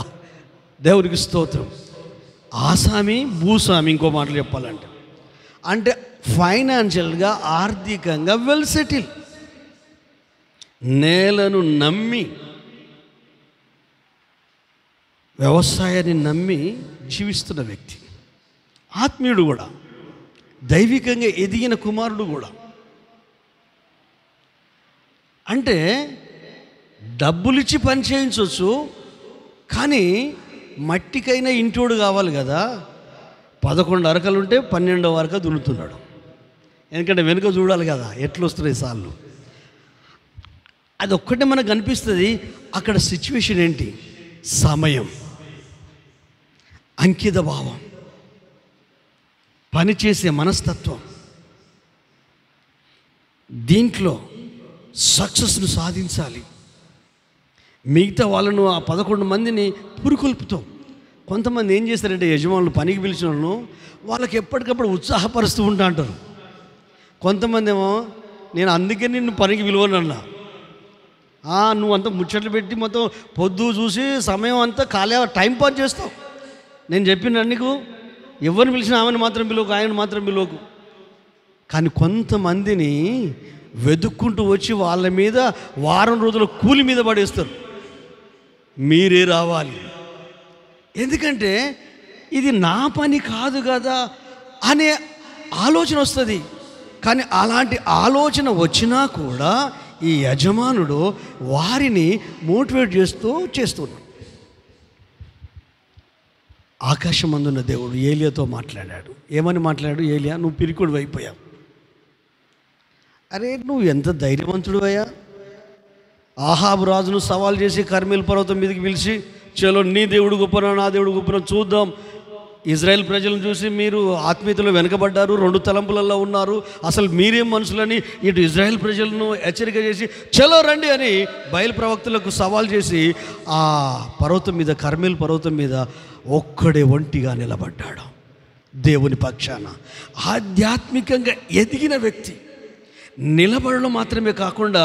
దేవునికి స్తోత్రం. ఆసామి, భూస్వామి, ఇంకో మాటలు చెప్పాలంటే అంటే ఫైనాన్షియల్గా, ఆర్థికంగా వెల్ సెటిల్, నేలను నమ్మి, వ్యవసాయాన్ని నమ్మి జీవిస్తున్న వ్యక్తి, ఆత్మీయుడు కూడా, దైవికంగా ఎదిగిన కుమారుడు కూడా. అంటే డబ్బులిచ్చి పని చేయించవచ్చు, కానీ మట్టికైనా ఇంటోడు కావాలి కదా. 11 అరకలుంటే 12వ అరక దున్నుతున్నాడు. ఎందుకంటే వెనుక చూడాలి కదా ఎట్లా వస్తున్నాయి సార్లు. అది ఒక్కటే మనకు అనిపిస్తుంది. అక్కడ సిచ్యువేషన్ ఏంటి? సమయం, అంకిత భావం, పనిచేసే మనస్తత్వం, దీంట్లో సక్సెస్ను సాధించాలి. మిగతా వాళ్ళను, ఆ 11 మందిని పురుకొల్పుతాం. కొంతమంది ఏం చేస్తారంటే యజమానులు పనికి పిలిచిన వాళ్ళను వాళ్ళకి ఎప్పటికప్పుడు ఉత్సాహపరుస్తూ ఉంటా అంటారు. కొంతమంది ఏమో, నేను అందుకే నిన్ను పనికి పిలువనన్నా, నువ్వు అంతా ముచ్చట్లు పెట్టి మొత్తం పొద్దు చూసి సమయం అంతా ఖాళీ టైం పాస్ చేస్తావు. నేను చెప్పిన నీకు ఎవరిని పిలిచినా ఆమెను మాత్రం పిలువకు, ఆయన మాత్రం పిలువకు. కానీ కొంతమందిని వెతుక్కుంటూ వచ్చి వాళ్ళ మీద వారం రోజుల కూలి మీద పడేస్తారు. మీరే రావాలి, ఎందుకంటే ఇది నా పని కాదు కదా అనే ఆలోచన వస్తుంది. కానీ అలాంటి ఆలోచన వచ్చినా కూడా ఈ యజమానుడు వారిని మోటివేట్ చేస్తున్నాడు. ఆకాశమందున్న దేవుడు ఏలియాతో మాట్లాడాడు. ఏమని మాట్లాడాడు? ఏలియా, నువ్వు పిరికుడు అయిపోయావు. అరే, నువ్వు ఎంత ధైర్యవంతుడు అయ్యా! ఆహాబు రాజును సవాల్ చేసి కర్మేలు పర్వతం మీదకి పిలిచి, చలో నీ దేవుడు గొప్పనా నా దేవుడు గొప్పనా చూద్దాం. ఇజ్రాయెల్ ప్రజలను చూసి మీరు ఆత్మీయతలో వెనకబడ్డారు, 2 తలంపులలో ఉన్నారు, అసలు మీరేం మనుషులని ఇటు ఇజ్రాయెల్ ప్రజలను హెచ్చరిక చేసి చలో రండి అని బయలు ప్రవక్తలకు సవాల్ చేసి ఆ పర్వతం మీద, కర్మేలు పర్వతం మీద ఒక్కడే ఒంటిగా నిలబడ్డాడు. దేవుని పక్షాన ఆధ్యాత్మికంగా ఎదిగిన వ్యక్తి నిలబడడం మాత్రమే కాకుండా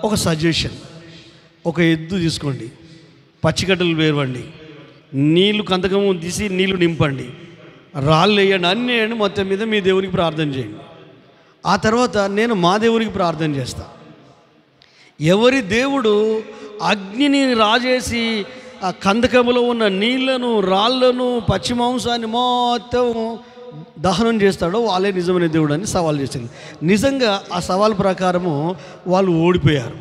ఒక సజెషన్, ఒక ఎద్దు తీసుకోండి, పచ్చికట్టలు వేరవండి, నీళ్లు కందకము తీసి నీళ్లు నింపండి, రాళ్ళు వేయండి, అన్నీ వేయండి, మొత్తం మీద మీ దేవునికి ప్రార్థన చేయండి. ఆ తర్వాత నేను మా దేవునికి ప్రార్థన చేస్తా. ఎవరి దేవుడు అగ్నిని రాజేసి ఆ కందకములో ఉన్న నీళ్లను, రాళ్లను, పచ్చి మాంసాన్ని మొత్తం దహనం చేస్తాడో వాళ్ళే నిజమైన దేవుడు అని సవాల్ చేసింది. నిజంగా ఆ సవాల్ ప్రకారము వాళ్ళు ఓడిపోయారు.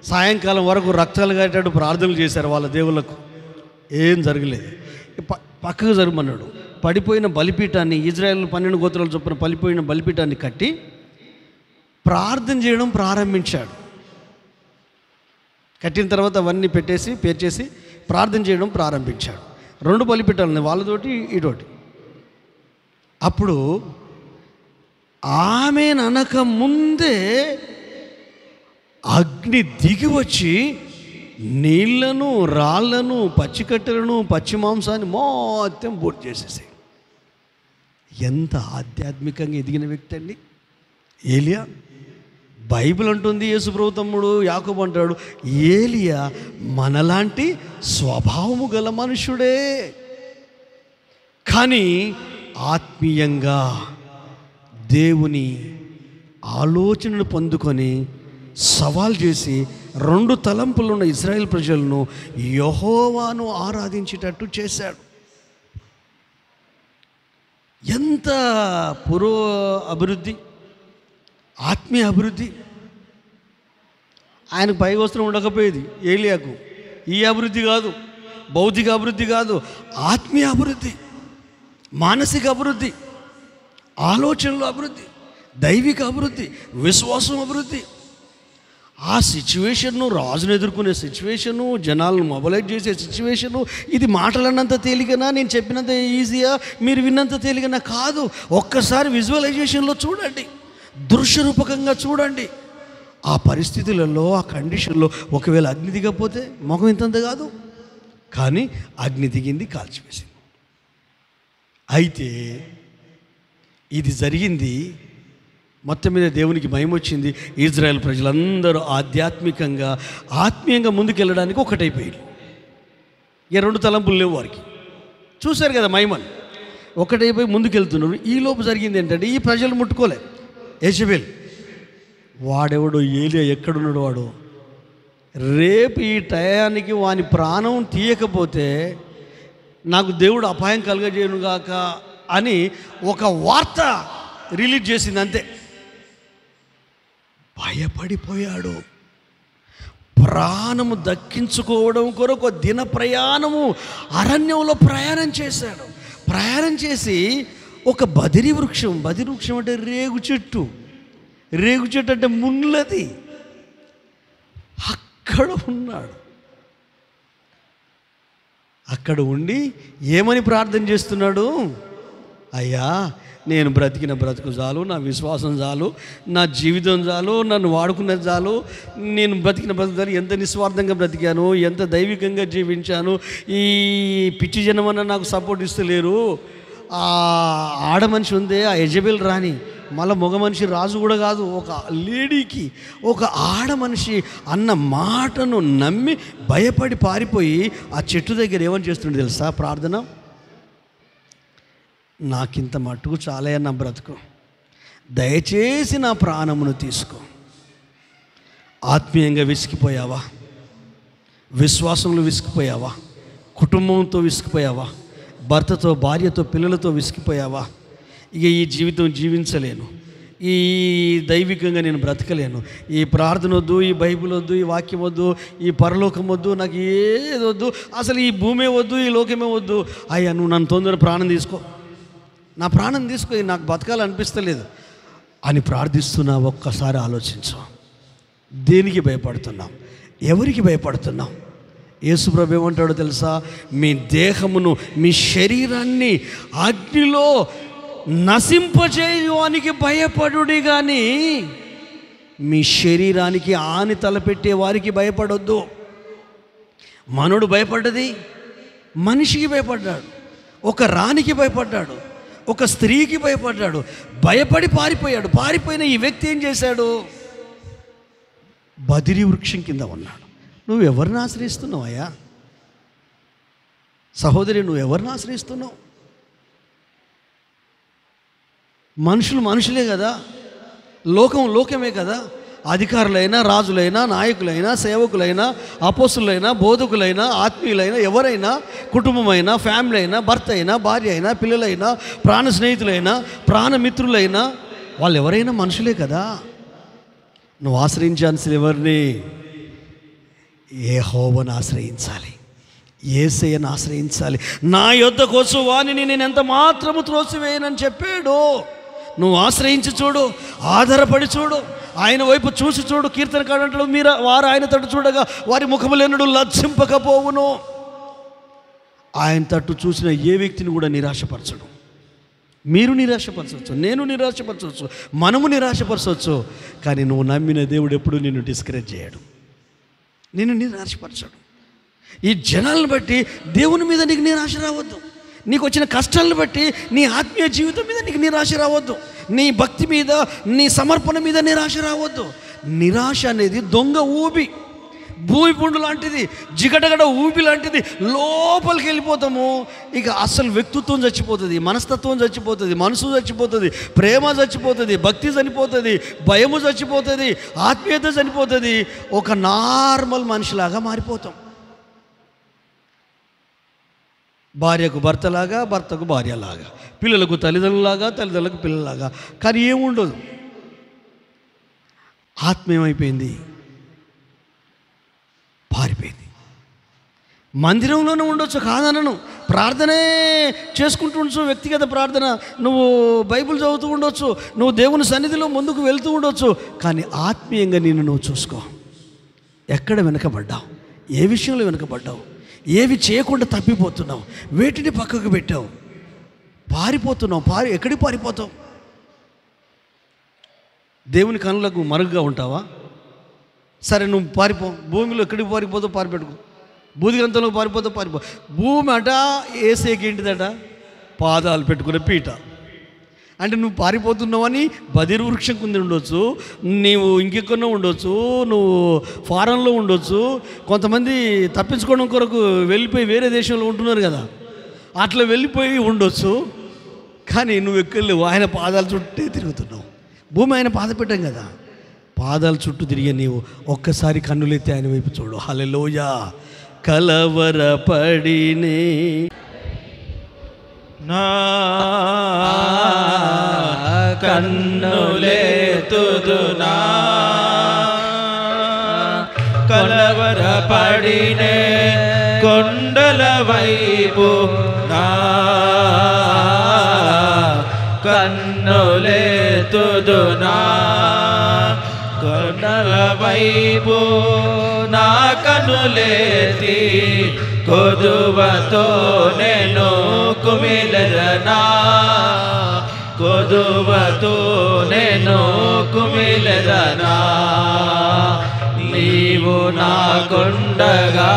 సాయంకాలం వరకు రక్తాలు కట్టేటట్టు ప్రార్థనలు చేశారు వాళ్ళ దేవుళ్ళకు, ఏం జరగలేదు. పక్కకు జరగమన్నాడు. పడిపోయిన బలిపీఠాన్ని, ఇజ్రాయెల్ 12 గోత్రాలు చొప్పున పడిపోయిన బలిపీఠాన్ని కట్టి ప్రార్థన చేయడం ప్రారంభించాడు. కట్టిన తర్వాత అవన్నీ పేర్చేసి ప్రార్థన చేయడం ప్రారంభించాడు. 2 బలిపీఠాలని, వాళ్ళతోటి ఇటోటి. అప్పుడు ఆమె అనక ముందే అగ్ని దిగి వచ్చి నీళ్లను, రాళ్లను, పచ్చికట్టెలను, పచ్చి మాంసాన్ని మొత్తం బోట్ చేసేసాయి. ఎంత ఆధ్యాత్మికంగా ఎదిగిన వ్యక్తి అండి ఏలియా. బైబిల్ అంటుంది, యేసుప్రభు తమ్ముడు యాకోబు అంటాడు, ఏలియా మనలాంటి స్వభావము గల మనుషుడే, కానీ ఆత్మీయంగా దేవుని ఆలోచనను పొందుకొని సవాల్ చేసి 2 తలంపులు ఉన్న ఇజ్రాయెల్ ప్రజలను యెహోవాను ఆరాధించేటట్టు చేశాడు. ఎంత అభివృద్ధి, ఆత్మీయ అభివృద్ధి. ఆయనకు పై వస్త్రం ఉండకపోయేది ఏలియాకు. ఈ అభివృద్ధి కాదు, భౌతిక అభివృద్ధి కాదు, ఆత్మీయ అభివృద్ధి, మానసిక అభివృద్ధి, ఆలోచనలు అభివృద్ధి, దైవిక అభివృద్ధి, విశ్వాసం అభివృద్ధి. ఆ సిచ్యువేషన్ను, రాజును ఎదుర్కొనే సిచ్యువేషను, జనాలను మొబలైజ్ చేసే సిచ్యువేషను, ఇది మాటలన్నంత తేలికనా, నేను చెప్పినంత ఈజీయా, మీరు విన్నంత తేలికనా కాదు. ఒక్కసారి విజువలైజేషన్లో చూడండి, దృశ్యరూపకంగా చూడండి. ఆ పరిస్థితులలో, ఆ కండిషన్లో ఒకవేళ అగ్ని దిగకపోతే ముఖం ఇంతంత కాదు, కానీ అగ్ని దిగింది, కాల్చివేసింది. అయితే ఇది జరిగింది, మొత్తం మీద దేవునికి మహిమ వచ్చింది. ఇజ్రాయెల్ ప్రజలందరూ ఆధ్యాత్మికంగా, ఆత్మీయంగా ముందుకెళ్ళడానికి ఒకటైపోయింది. ఇక 2 తలంపులు లేవు వారికి. చూశారు కదా మహిమను, ఒకటైపోయి ముందుకెళ్తున్నారు. ఈలోపు జరిగింది ఏంటంటే, ఈ ప్రజలు ముట్టుకోలే. యెజబెల్ వాడెవడో, ఏలియా ఎక్కడున్నాడు వాడు, రేపు ఈ టయానికి వాని ప్రాణం తీయకపోతే నాకు దేవుడు అపాయం కలుగజేయునుగాక అని ఒక వార్త రిలీజ్ చేసింది, అంతే. భయపడిపోయాడు. ప్రాణము దక్కించుకోవడం కొరకు దిన ప్రయాణము అరణ్యంలో ప్రయాణం చేశాడు. ప్రయాణం చేసి ఒక బదిరి వృక్షం అంటే రేగు చెట్టు అంటే ముళ్ళది, అక్కడ ఉన్నాడు. అక్కడ ఉండి ఏమని ప్రార్థన చేస్తున్నాడు? అయ్యా, నేను బ్రతికిన బ్రతుకు చాలు, నా విశ్వాసం చాలు, నా జీవితం చాలు, నన్ను వాడుకున్నది చాలు, నేను బ్రతికిన బ్రతుకు చాలు. ఎంత నిస్వార్థంగా బ్రతికాను, ఎంత దైవికంగా జీవించాను. ఈ పిచ్చి జనమన్న నాకు సపోర్ట్ ఇస్తలేరు. ఆ ఆడ మనిషి ఉందే, ఆ యెజబెల్ రాణి, మళ్ళీ మగ మనిషి రాజు కూడా కాదు, ఒక లేడీకి, ఒక ఆడ మనిషి అన్న మాటను నమ్మి భయపడి పారిపోయి ఆ చెట్టు దగ్గర ఏమని చేస్తుండే తెలుసా? ప్రార్థన. నాకింత మట్టుకు చాలయ్య నా బ్రతుకు, దయచేసి నా ప్రాణమును తీసుకో. ఆత్మీయంగా విసిగిపోయావా? విశ్వాసంలో విసిగిపోయావా? కుటుంబంతో విసిగిపోయావా? భర్తతో, భార్యతో, పిల్లలతో విసిగిపోయావా? ఇక ఈ జీవితం జీవించలేను, ఈ దైవికంగా నేను బ్రతకలేను, ఈ ప్రార్థన వద్దు, ఈ బైబిల్ వద్దు, ఈ వాక్యం వద్దు, ఈ పరలోకం వద్దు, నాకు ఏది వద్దు, అసలు ఈ భూమే వద్దు, ఈ లోకమే వద్దు, అయ్యా నువ్వు నన్ను తొందర ప్రాణం తీసుకో, నా ప్రాణం తీసుకో, నాకు బతకాలనిపిస్తలేదు అని ప్రార్థిస్తున్నా. ఒక్కసారి ఆలోచించు, దేనికి భయపడుతున్నాం? ఎవరికి భయపడుతున్నాం? యేసుప్రభు ఏమంటాడో తెలుసా? మీ దేహమును, మీ శరీరాన్ని అగ్నిలో నశింపజేయువానికి భయపడుడి కానీ మీ శరీరానికి హాని తలపెట్టే వారికి భయపడొద్దు. మనోడు భయపడ్డది మనిషికి భయపడ్డాడు, ఒక రాణికి భయపడ్డాడు, ఒక స్త్రీకి భయపడ్డాడు, భయపడి పారిపోయాడు. పారిపోయిన ఈ వ్యక్తి ఏం చేశాడు? బదిరి వృక్షం కింద ఉన్నాడు. నువ్వు ఎవరిని ఆశ్రయిస్తున్నావు అయ్యా? సహోదరి, నువ్వు ఎవరిని ఆశ్రయిస్తున్నావు? మనుషులు మనుషులే కదా, లోకం లోకమే కదా. అధికారులైనా, రాజులైనా, నాయకులైనా, సేవకులైనా, అపోస్తులైనా, బోధకులైనా, ఆత్మీయులైనా, ఎవరైనా, కుటుంబమైనా, ఫ్యామిలీ అయినా, భర్త అయినా, భార్య అయినా, పిల్లలైనా, ప్రాణ స్నేహితులైనా, ప్రాణమిత్రులైనా, వాళ్ళు ఎవరైనా మనుషులే కదా. నువ్వు ఆశ్రయించాల్సిన ఎవరిని? యెహోవాను ఆశ్రయించాలి, యేసయ్యను ఆశ్రయించాలి. నా యొద్దకు వచ్చు వానిని నేను ఎంత మాత్రము త్రోసివేయనని చెప్పాడు. నువ్వు ఆశ్రయించి చూడు, ఆధారపడి చూడు, ఆయన వైపు చూసి చూడు. కీర్తనకారుడు మీరు వారు ఆయన తట్టు చూడగా వారి ముఖములెన్నడూ లజ్జింపకపోవును. ఆయన తట్టు చూసిన ఏ వ్యక్తిని కూడా నిరాశపరచడు. మీరు నిరాశపరచవచ్చు, నేను నిరాశపరచవచ్చు, మనము నిరాశపరచవచ్చు, కానీ నువ్వు నమ్మిన దేవుడు ఎప్పుడు నిన్ను డిస్కరేజ్ చేయడు, నిన్ను నిరాశపరచడు. ఈ జనాలను బట్టి దేవుని మీద నీకు నిరాశ రావద్దు. నీకు వచ్చిన కష్టాలను బట్టి నీ ఆత్మీయ జీవితం మీద నీకు నిరాశ రావద్దు. నీ భక్తి మీద, నీ సమర్పణ మీద నిరాశ రావద్దు. నిరాశ అనేది దొంగ ఊబి, భూమి పుండు లాంటిది, జిగటగడ ఊబి లాంటిది. లోపలికి వెళ్ళిపోతాము, ఇక అసలు వ్యక్తిత్వం చచ్చిపోతుంది, మనస్తత్వం చచ్చిపోతుంది, మనసు చచ్చిపోతుంది, ప్రేమ చచ్చిపోతుంది, భక్తి చనిపోతుంది, భయము చచ్చిపోతుంది, ఆత్మీయత చనిపోతుంది. ఒక నార్మల్ మనిషిలాగా మారిపోతాం. భార్యకు భర్తలాగా, భర్తకు భార్యలాగా, పిల్లలకు తల్లిదండ్రులాగా, తల్లిదండ్రులకు పిల్లలాగా. కానీ ఏముండదు. ఆత్మ ఏమైపోయింది? పారిపోయింది. మందిరంలోనే ఉండొచ్చు, కాదనను. ప్రార్థనే చేసుకుంటూ ఉండొచ్చు, వ్యక్తిగత ప్రార్థన, నువ్వు బైబిల్ చదువుతూ ఉండొచ్చు, నువ్వు దేవుని సన్నిధిలో ముందుకు వెళ్తూ ఉండొచ్చు, కానీ ఆత్మీయంగా నిన్ను నువ్వు చూసుకో. ఎక్కడ వెనకబడ్డావు? ఏ విషయంలో వెనకబడ్డావు? ఏవి చేయకుండా తప్పిపోతున్నావు? వేటిని పక్కకు పెట్టావు? పారిపోతున్నావు. ఎక్కడికి పారిపోతావు? దేవుని కనులకు మరుగుగా ఉంటావా? సరే, నువ్వు పారిపో. భూమిలో ఎక్కడికి పారిపోతావు? పారిపెట్టుకో. బూదిగంతంలో పారిపోతావు, పారిపో. భూమి అట ఏసేకి ఏంటిదట? పాదాలు పెట్టుకునే పీట. అంటే నువ్వు పారిపోతున్నావని బదిరి వృక్షం కింద ఉండొచ్చు, నీవు ఇంకెక్కడో ఉండొచ్చు, నువ్వు ఫారెన్లో ఉండొచ్చు, కొంతమంది తప్పించుకోవడం కొరకు వెళ్ళిపోయి వేరే దేశంలో ఉంటున్నారు కదా, అట్లా వెళ్ళిపోయి ఉండొచ్చు. కానీ నువ్వు ఎక్కలేవు, ఆయన పాదాల చుట్టే తిరుగుతున్నావు. భూమి ఆయన పాద పెట్టాం కదా, పాదాల చుట్టూ తిరిగే నీవు ఒక్కసారి కన్నులెత్తి ఆయన వైపు చూడు. హల్లెలూయా. కలవరపడినే నా కన్నులెత్తుదునా, కలవరపడినే కొండల వైపు నా కన్నులెత్తుదునా, కొండల వైపు నా కన్నులెత్తి కొదువతో నేను కుమిలెదనా, కొదువతో నేను కుమిలెదనా. నీవు నాకుండగా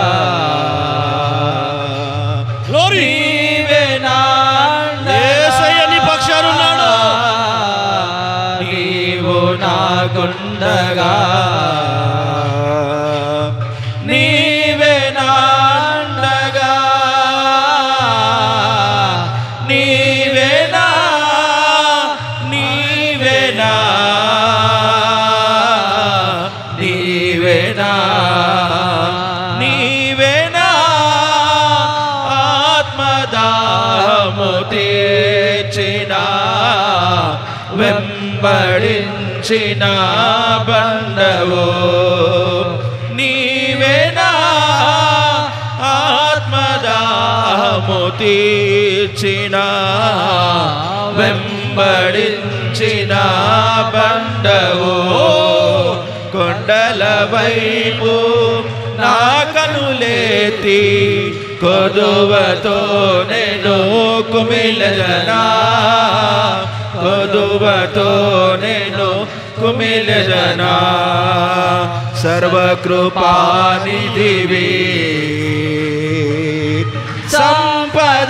నీవే నా యేసయ్య నీ పక్షానున్నాడు. నీవు నాకుండగా నీవే నాండగా, నీవేనా నీవేనా నీవేనా నీవేనా వెంబడించిన బండవో నీవేనా ఆత్మదాహము తీర్చిన వెంబడించిన బండవో కొండల వైపు నా కనులేతి కొదువతో నేను కుమిలెదనా కొదువతో నేను కుమిలెదనా సర్వకృపానిధివి సంపదలగనివే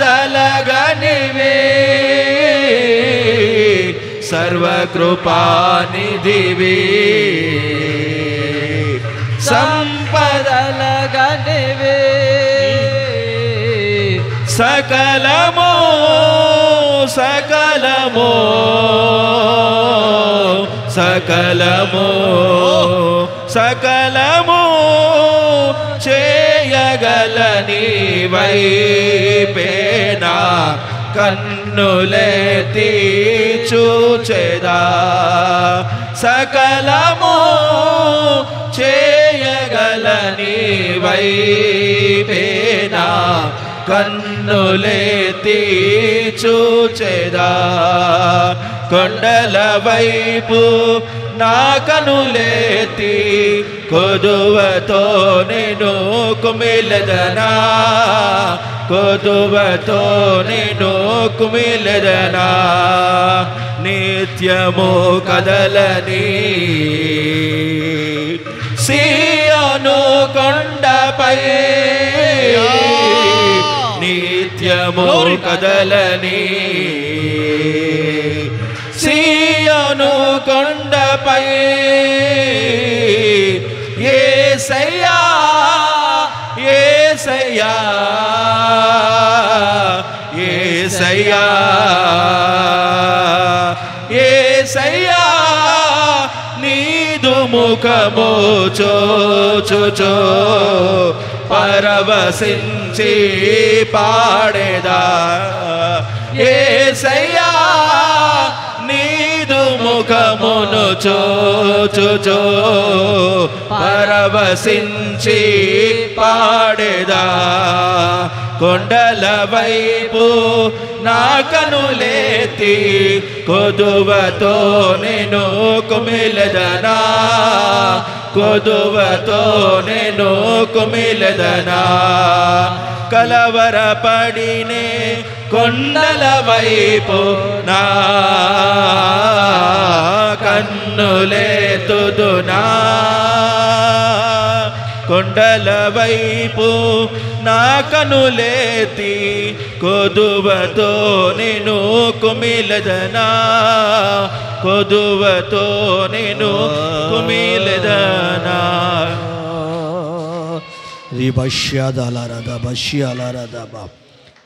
సర్వకృపానిధివి సంపదలగనివే సకలము సకలము సకలము సకలము చేయగలని వైపేనా కన్నులెత్తి చూచెదా సకలము చేయగలని వైపేనా కన్నులెత్తి చూచెదా కొండల వైపు నా కనులెత్తి కొదువతో నేను కుమిలెదనా కొదువతో నేను కుమిలెదనా నిత్యము కదలని సియోను కొండపై నిత్యము కదలని సియోను కొండపై యేసయ్యా యేసయ్యా యేసయ్యా యేసయ్యా నీదు ముఖము చూచుచో పరవశించి పాడేదా యేసయ్యా నీదు ముఖమును చూచుచో పరవశించి పాడేదా కొండల వైపు నా కనులెత్తి కొదువతో నేను కుమిలెదనా కొదువతో నేను కుమిలెదనా కలవరపడినే కొండల వైపు నా కన్నులెత్తుదునా కొండల వైపు నా కనులెత్తి కొదువతో నేను కుమిలెదనా కొదువతో నేను కుమిలెదనా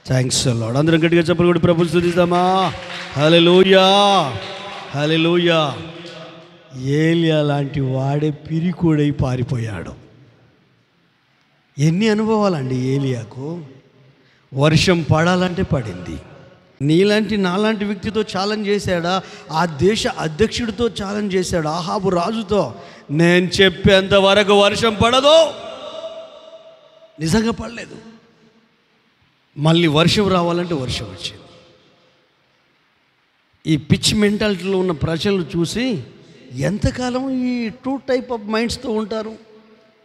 థ్యాంక్స్ లార్డ్. అందరం గట్టిగా చెప్పలు కూడా ప్రభుని స్తుతిద్దామా. హల్లెలూయా హల్లెలూయా. ఏలియా లాంటి వాడే పిరికోడై పారిపోయాడు. ఎన్ని అనుభవాలండి ఏలియాకు. వర్షం పడాలంటే పడింది. నీలాంటి నాలాంటి వ్యక్తితో ఛాలెంజ్ చేశాడా? ఆ దేశ అధ్యక్షుడితో ఛాలెంజ్ చేశాడు, ఆహాబు రాజుతో. నేను చెప్పేంత వరకు వర్షం పడదు. నిజంగా పడలేదు. మళ్ళీ వర్షం రావాలంటే వర్షం వచ్చింది. ఈ పిచ్ మెంటాలిటీలో ఉన్న ప్రజలు చూసి ఎంతకాలం ఈ టూ టైప్ ఆఫ్ మైండ్స్తో ఉంటారు,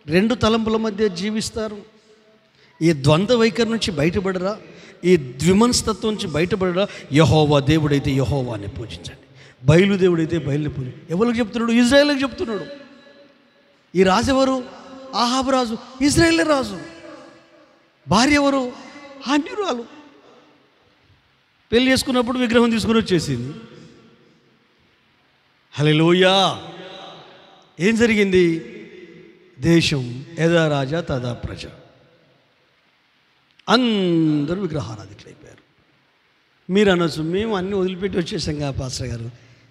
రెండు తలంపుల మధ్య జీవిస్తారు. ఈ ద్వంద్వ వైఖరి నుంచి బయటపడరా? ఈ ద్విమనస్తత్వం నుంచి బయటపడరా? యెహోవా దేవుడైతే యెహోవాని పూజించండి, బయలుదేవుడైతే బయలుని పూజ. ఎవరికి చెప్తున్నాడు? ఇజ్రాయేల్కి చెప్తున్నాడు. ఈ రాజు ఎవరు? ఆహాబు రాజు, ఇజ్రాయేల్ రాజు. భార్య ఎవరు? అన్యురాలు. పెళ్లి చేసుకున్నప్పుడు విగ్రహం తీసుకుని వచ్చేసింది. హల్లెలూయా. ఏం జరిగింది? దేశం యథా రాజా తదా ప్రజ. అందరూ విగ్రహారాధికులైపోయారు. మీరు అనొచ్చు, మేము అన్నీ వదిలిపెట్టి వచ్చేసాం కదా పాస్టర్ గారు,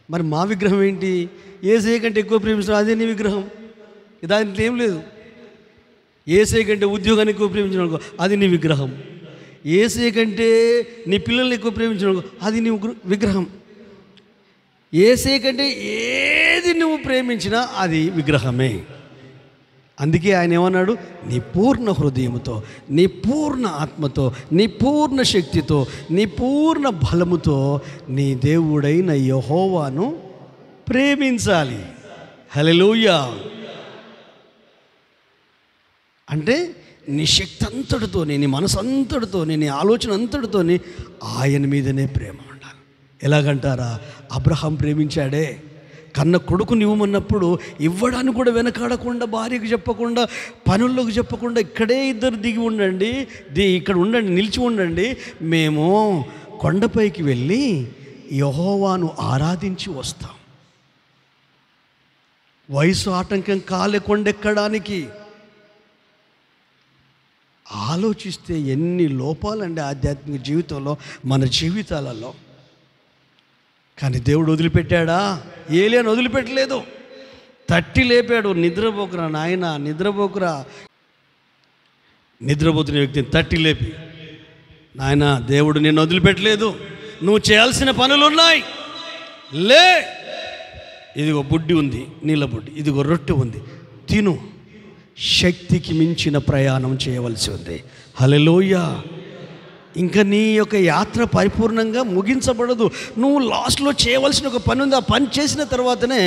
మరి మా విగ్రహం ఏంటి? యేసయ్య కంటే ఎక్కువ ప్రేమించడం అదే నీ విగ్రహం. దాంట్లో ఏం లేదు. యేసయ్య కంటే ఉద్యోగాన్ని ఎక్కువ ప్రేమించడం అనుకో, అది నీ విగ్రహం. యేసయ్య కంటే నీ పిల్లల్ని ఎక్కువ ప్రేమించడం అనుకో, అది నీ విగ్రహం. యేసే కంటే ఏది నువ్వు ప్రేమించినా అది విగ్రహమే. అందుకే ఆయన ఏమన్నాడు, నీ పూర్ణ హృదయముతో, నీ పూర్ణ ఆత్మతో, నీ పూర్ణ శక్తితో, నీ పూర్ణ బలముతో నీ దేవుడైన యెహోవాను ప్రేమించాలి. హల్లెలూయా. అంటే నీ శక్తి అంతటితోని, నీ మనసు అంతటితోని, నీ ఆలోచన అంతటితోని ఆయన మీదనే ప్రేమ ఉండాలి. ఎలాగంటారా, అబ్రహాం ప్రేమించాడే, కన్న కొడుకుని ఇవ్వమన్నప్పుడు ఇవ్వడానికి కూడా వెనకాడకుండా, భార్యకు చెప్పకుండా, పనుల్లోకి చెప్పకుండా, ఇక్కడే ఇద్దరు దిగి ఉండండి, ఇక్కడ ఉండండి, నిలిచి ఉండండి, మేము కొండపైకి వెళ్ళి యెహోవాను ఆరాధించి వస్తాం. వయసు ఆటంకం కాలే కొండెక్కడానికి. ఆలోచిస్తే ఎన్ని లోపాలండి ఆధ్యాత్మిక జీవితంలో, మన జీవితాలలో. కానీ దేవుడు వదిలిపెట్టాడా? ఏలియాను వదిలిపెట్టలేదు, తట్టి లేపాడు. నిద్రపోకురా నాయన, నిద్రపోకురా. నిద్రపోతున్న వ్యక్తిని తట్టి లేపి, నాయన దేవుడు నిన్ను వదిలిపెట్టలేదు, నువ్వు చేయాల్సిన పనులు ఉన్నాయి, లే, ఇదిగో బుడ్డి ఉంది, నీళ్ళ బుడ్డి, ఇదిగో రొట్టె ఉంది, తిను. శక్తికి మించిన ప్రయాణం చేయవలసి ఉంది. హల్లెలూయా. ఇంకా నీ యొక్క యాత్ర పరిపూర్ణంగా ముగించబడదు. నువ్వు లాస్ట్లో చేయవలసిన ఒక పని ఉంది. ఆ పని చేసిన తర్వాతనే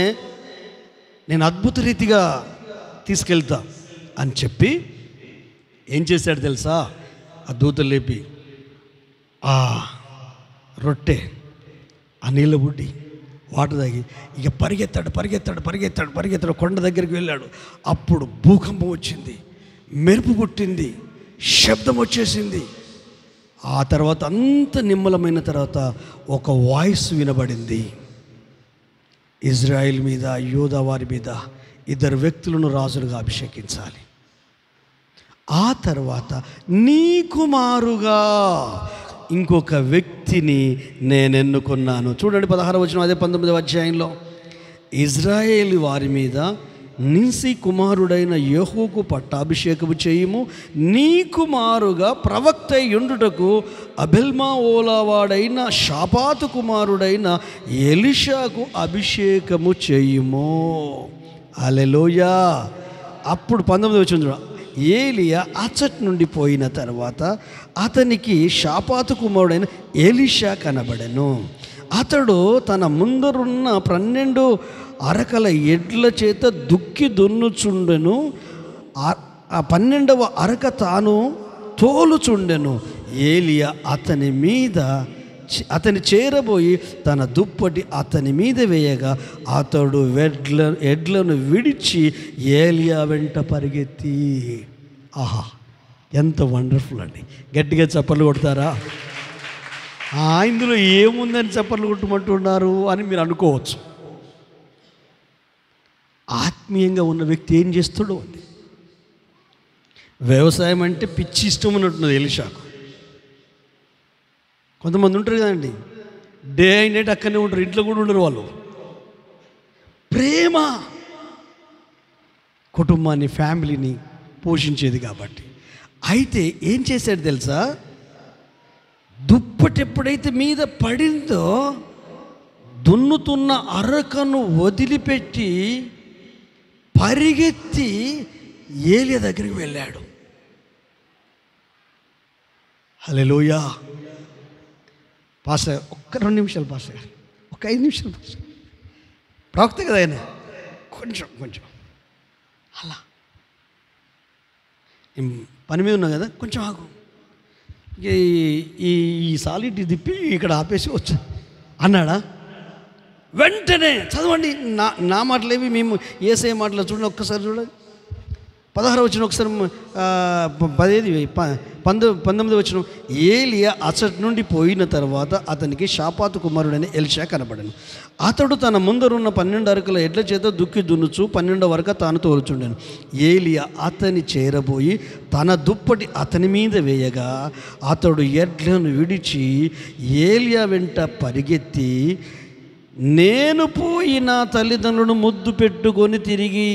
నేను అద్భుత రీతిగా తీసుకెళ్తా అని చెప్పి ఏం చేశాడు తెలుసా? ఆ దూత లేపి ఆ రొట్టె, ఆ నీళ్ళ బుడ్డి, వాటర్ తాగి ఇక పరిగెత్తాడు. కొండ దగ్గరికి వెళ్ళాడు. అప్పుడు భూకంపం వచ్చింది, మెరుపు పుట్టింది, శబ్దం వచ్చేసింది. ఆ తర్వాత అంత నిమ్మలమైన తర్వాత ఒక వాయిస్ వినబడింది, ఇజ్రాయిల్ మీద, యూదా వారి మీద 2 వ్యక్తులను రాజులుగా అభిషేకించాలి. ఆ తర్వాత నీ కుమారుగా ఇంకొక వ్యక్తిని నేను ఎన్నుకున్నాను. చూడండి 16వ వచనం, అదే 19వ అధ్యాయంలో, ఇజ్రాయేలు వారి మీద నిన్సి కుమారుడైన యెహూకు పట్టాభిషేకము చేయుము, నీ కుమారుగా ప్రవక్త యుండుటకు అబెల్మా ఓలావాడైన షాపాతు కుమారుడైన ఎలీషాకు అభిషేకము చేయుము. హల్లెలూయా. అప్పుడు 19వ వచనం, ఏలియా అచ్చటి నుండి పోయిన తర్వాత అతనికి షాపాతు కుమారుడైన ఎలీషా కనబడెను. అతడు తన ముందరున్న 12 అరకల ఎడ్ల చేత దుక్కి దున్నుచుండెను. ఆ 12వ అరక తాను తోలుచుండెను. ఏలియా అతని చేరబోయి తన దుప్పటి అతని మీద వేయగా అతడు ఎడ్లను విడిచి ఏలియా వెంట పరిగెత్తి. ఆహా, ఎంత వండర్ఫుల్ అండి. గట్టిగా చప్పట్లు కొడతారా? ఇందులో ఏముందని చప్పట్లు కొట్టమంటున్నారు అని మీరు అనుకోవచ్చు. ఆత్మీయంగా ఉన్న వ్యక్తి ఏం చేస్తాడో అండి. వ్యవసాయం అంటే పిచ్చి ఇష్టం ఉన్నట్టున్నది ఎలీషాకు. కొంతమంది ఉంటారు కదండి, డే అండ్ నైట్ అక్కడనే ఉంటారు, ఇంట్లో కూడా ఉండరు. వాళ్ళు ప్రేమ కుటుంబాన్ని, ఫ్యామిలీని పోషించేది కాబట్టి. అయితే ఏం చేశాడు తెలుసా? దుప్పటి ఎప్పుడైతే మీద పడిందో దున్నుతున్న అరకను వదిలిపెట్టి పరిగెత్తి ఏలియా దగ్గరికి వెళ్ళాడు. హల్లెలూయా. పాస్టర్ ఒక్క 2 నిమిషాలు, పాస్టర్ ఒక 5 నిమిషాలు, పాస్టర్ ప్రవక్త కదా ఆయన, కొంచెం అలా పని మీద ఉన్నా కదా, కొంచెం ఆగు, ఈ సాలిటీ తిప్పి ఇక్కడ ఆపేసి వచ్చా అన్నాడా? వెంటనే చదవండి, నా మాటలేవి, మేము యేసయ్య మాటలు చూడండి, ఒక్కసారి చూడండి. 16వ వచనం ఒకసారి, 19వ వచనం, ఏలియా అచ్చటి నుండి పోయిన తర్వాత అతనికి షాపాతు కుమారుడైన ఎలీషా కనబడను. అతడు తన ముందరున్న 12 అరకల ఎడ్ల చేత దుక్కి దున్నుచు 12వ అరక తాను తోలుచుండెను. ఏలియా అతని చేరబోయి తన దుప్పటి అతని మీద వేయగా అతడు ఎడ్లను విడిచి ఏలియా వెంట పరిగెత్తి, నేను పోయి నా తల్లిదండ్రులను ముద్దు పెట్టుకొని తిరిగి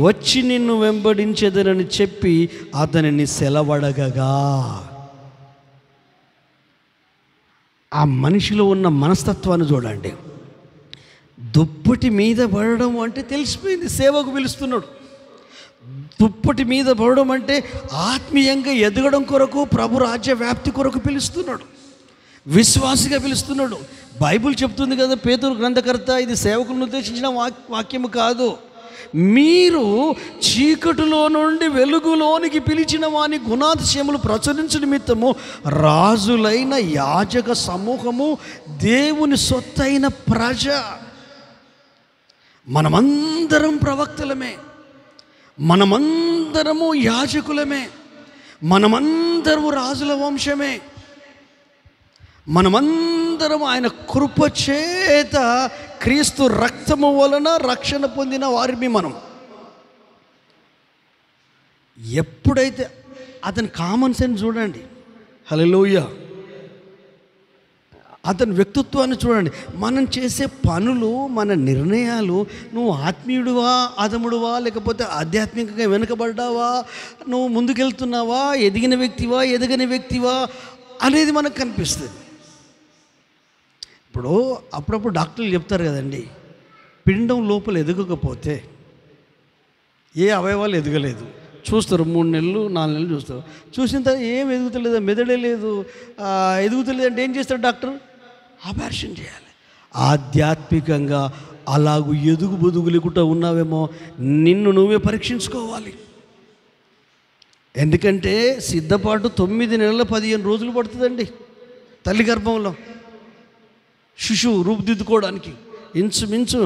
వచ్చి నిన్ను వెంబడించెదనని చెప్పి అతనిని సెలవడగగా. ఆ మనిషిలో ఉన్న మనస్తత్వాన్ని చూడండి. దుప్పటి మీద పడడం అంటే తెలిసిపోయింది, సేవకు పిలుస్తున్నాడు. దుప్పటి మీద పడడం అంటే ఆత్మీయంగా ఎదగడం కొరకు, ప్రభు రాజ్య వ్యాప్తి కొరకు పిలుస్తున్నాడు, విశ్వాసిగా పిలుస్తున్నాడు. బైబిల్ చెప్తుంది కదా, పేతురు గ్రంథకర్త, ఇది సేవకులను ఉద్దేశించిన వాక్యము కాదు. మీరు చీకటిలో నుండి వెలుగులోనికి పిలిచిన వాని గుణాతిశయములు ప్రచురించు నిమిత్తము రాజులైన యాజక సమూహము, దేవుని సొత్తైన ప్రజ. మనమందరం ప్రవక్తలమే, మనమందరము యాజకులమే, మనమందరము రాజుల వంశమే, మనమందరం ఆయన కృప చేత క్రీస్తు రక్తము వలన రక్షణ పొందిన వారిని మనం. ఎప్పుడైతే అతని కామన్ సెన్స్ చూడండి, హల్లెలూయా, అతని వ్యక్తిత్వాన్ని చూడండి. మనం చేసే పనులు, మన నిర్ణయాలు, నువ్వు ఆత్మీయుడువా అధముడువా, లేకపోతే ఆధ్యాత్మికంగా వెనుకబడ్డావా, నువ్వు ముందుకెళ్తున్నావా, ఎదిగిన వ్యక్తివా ఎదగని వ్యక్తివా అనేది మనకు కనిపిస్తుంది. ఇప్పుడు అప్పుడప్పుడు డాక్టర్లు చెప్తారు కదండి, పిండం లోపల ఎదగకపోతే, ఏ అవయవాలు ఎదగలేదు చూస్తారు, 3 నెలలు 4 నెలలు చూస్తారు. చూసిన తర్వాత ఏం ఎదుగుతలేదు, మెదడే లేదు, ఎదుగుతలేదు అంటే ఏం చేస్తారు డాక్టర్? ఆపరేషన్ చేయాలి. ఆధ్యాత్మికంగా అలాగూ ఎదుగు బొదుగు లేకుండా ఉన్నావేమో, నిన్ను నువ్వే పరీక్షించుకోవాలి. ఎందుకంటే సిద్ధపాటు 9 నెలల 15 రోజులు పడుతుందండి తల్లి గర్భంలో శిశువు రూపుదిద్దుకోవడానికి. ఇంచుమించు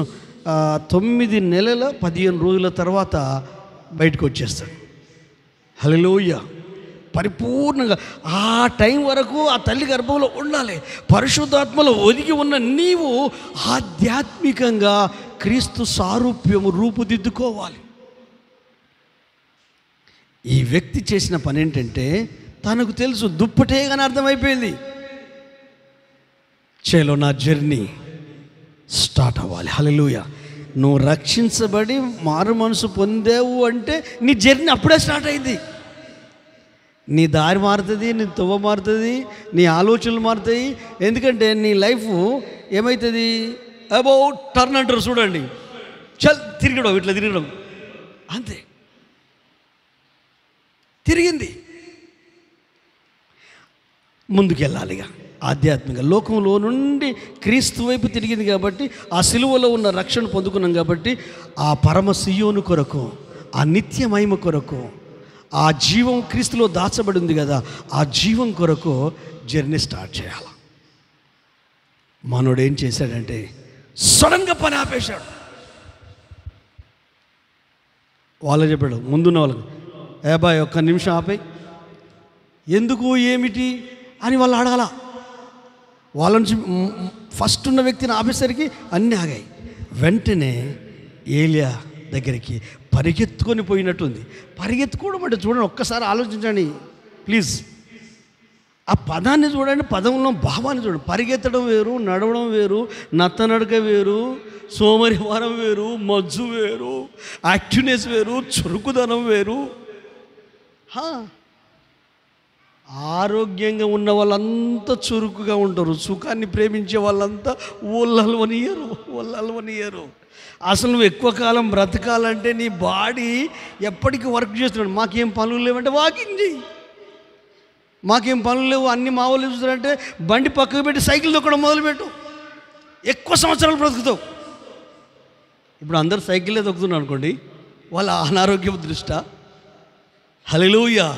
9 నెలల 15 రోజుల తర్వాత బయటకు వచ్చేస్తాడు. హల్లెలూయా. పరిపూర్ణంగా ఆ టైం వరకు ఆ తల్లి గర్భంలో ఉండాలి. పరిశుద్ధాత్మలో ఒదిగి ఉన్న నీవు ఆధ్యాత్మికంగా క్రీస్తు సారూప్యము రూపుదిద్దుకోవాలి. ఈ వ్యక్తి చేసిన పని ఏంటంటే, తనకు తెలుసు దుప్పటే కానీ అర్థమైపోయింది, చేలో నా జర్నీ స్టార్ట్ అవ్వాలి. హల్లెలూయా. నువ్వు రక్షించబడి మారు మనసు పొందావు అంటే నీ జర్నీ అప్పుడే స్టార్ట్ అయింది. నీ దారి మారుతుంది, నీ తువ్వ మారుతుంది, నీ ఆలోచనలు మారుతాయి. ఎందుకంటే నీ లైఫ్ ఏమవుతుంది, అబౌట్ టర్న్ అంటారు చూడండి, చల్ తిరగడం, ఇట్లా తిరగడం, అంతే, తిరిగింది, ముందుకెళ్ళాలిగా ఆధ్యాత్మిక లోకంలో నుండి క్రీస్తు వైపు తిరిగింది. కాబట్టి ఆ సిలువలో ఉన్న రక్షణ పొందుకున్నాం. కాబట్టి ఆ పరమ సియోను కొరకు, ఆ నిత్య మహిమ కొరకు, ఆ జీవం క్రీస్తులో దాచబడి ఉంది కదా, ఆ జీవం కొరకు జర్నీ స్టార్ట్ చేయాలి. మనోడు ఏం చేశాడంటే సడన్గా పని ఆపేశాడు. వాళ్ళు చెప్పాడు ముందున్న వాళ్ళకి, ఏబాయ్ ఒక్క నిమిషం ఆపే, ఎందుకు ఏమిటి అని వాళ్ళు అడగాల. వాళ్ళ నుంచి ఫస్ట్ ఉన్న వ్యక్తిని ఆపేసరికి అన్నీ ఆగాయి. వెంటనే ఏలియా దగ్గరికి పరిగెత్తుకొని పోయినట్టుంది. పరిగెత్తుకోవడం అంటే చూడండి, ఒక్కసారి ఆలోచించండి ప్లీజ్. ఆ పదాన్ని చూడండి, పదంలో భావాన్ని చూడండి. పరిగెత్తడం వేరు, నడవడం వేరు, నత్తనడక వేరు, సోమరివారం వేరు, మజ్జు వేరు, యాక్టివ్నెస్ వేరు, చురుకుదనం వేరు. ఆరోగ్యంగా ఉన్న వాళ్ళంతా చురుకుగా ఉంటారు, సుఖాన్ని ప్రేమించే వాళ్ళంతా ఒళ్ళల్వనియరు. అసలు నువ్వు ఎక్కువ కాలం బ్రతకాలంటే నీ బాడీ ఎప్పటికీ వర్క్ చేస్తున్నాడు. మాకేం పనులు లేవంటే వాకింగ్ చేయి, మాకేం పనులు లేవు అన్ని మా వాళ్ళు చూస్తారంటే బండి పక్కకు పెట్టి సైకిల్ తొక్కడం మొదలుపెట్టు, ఎక్కువ సంవత్సరాలు బ్రతుకుతావు. ఇప్పుడు అందరు సైకిల్లే తొక్కుతున్నారు అనుకోండి, వాళ్ళ అనారోగ్యం దృష్ట్యా. హల్లెలూయా.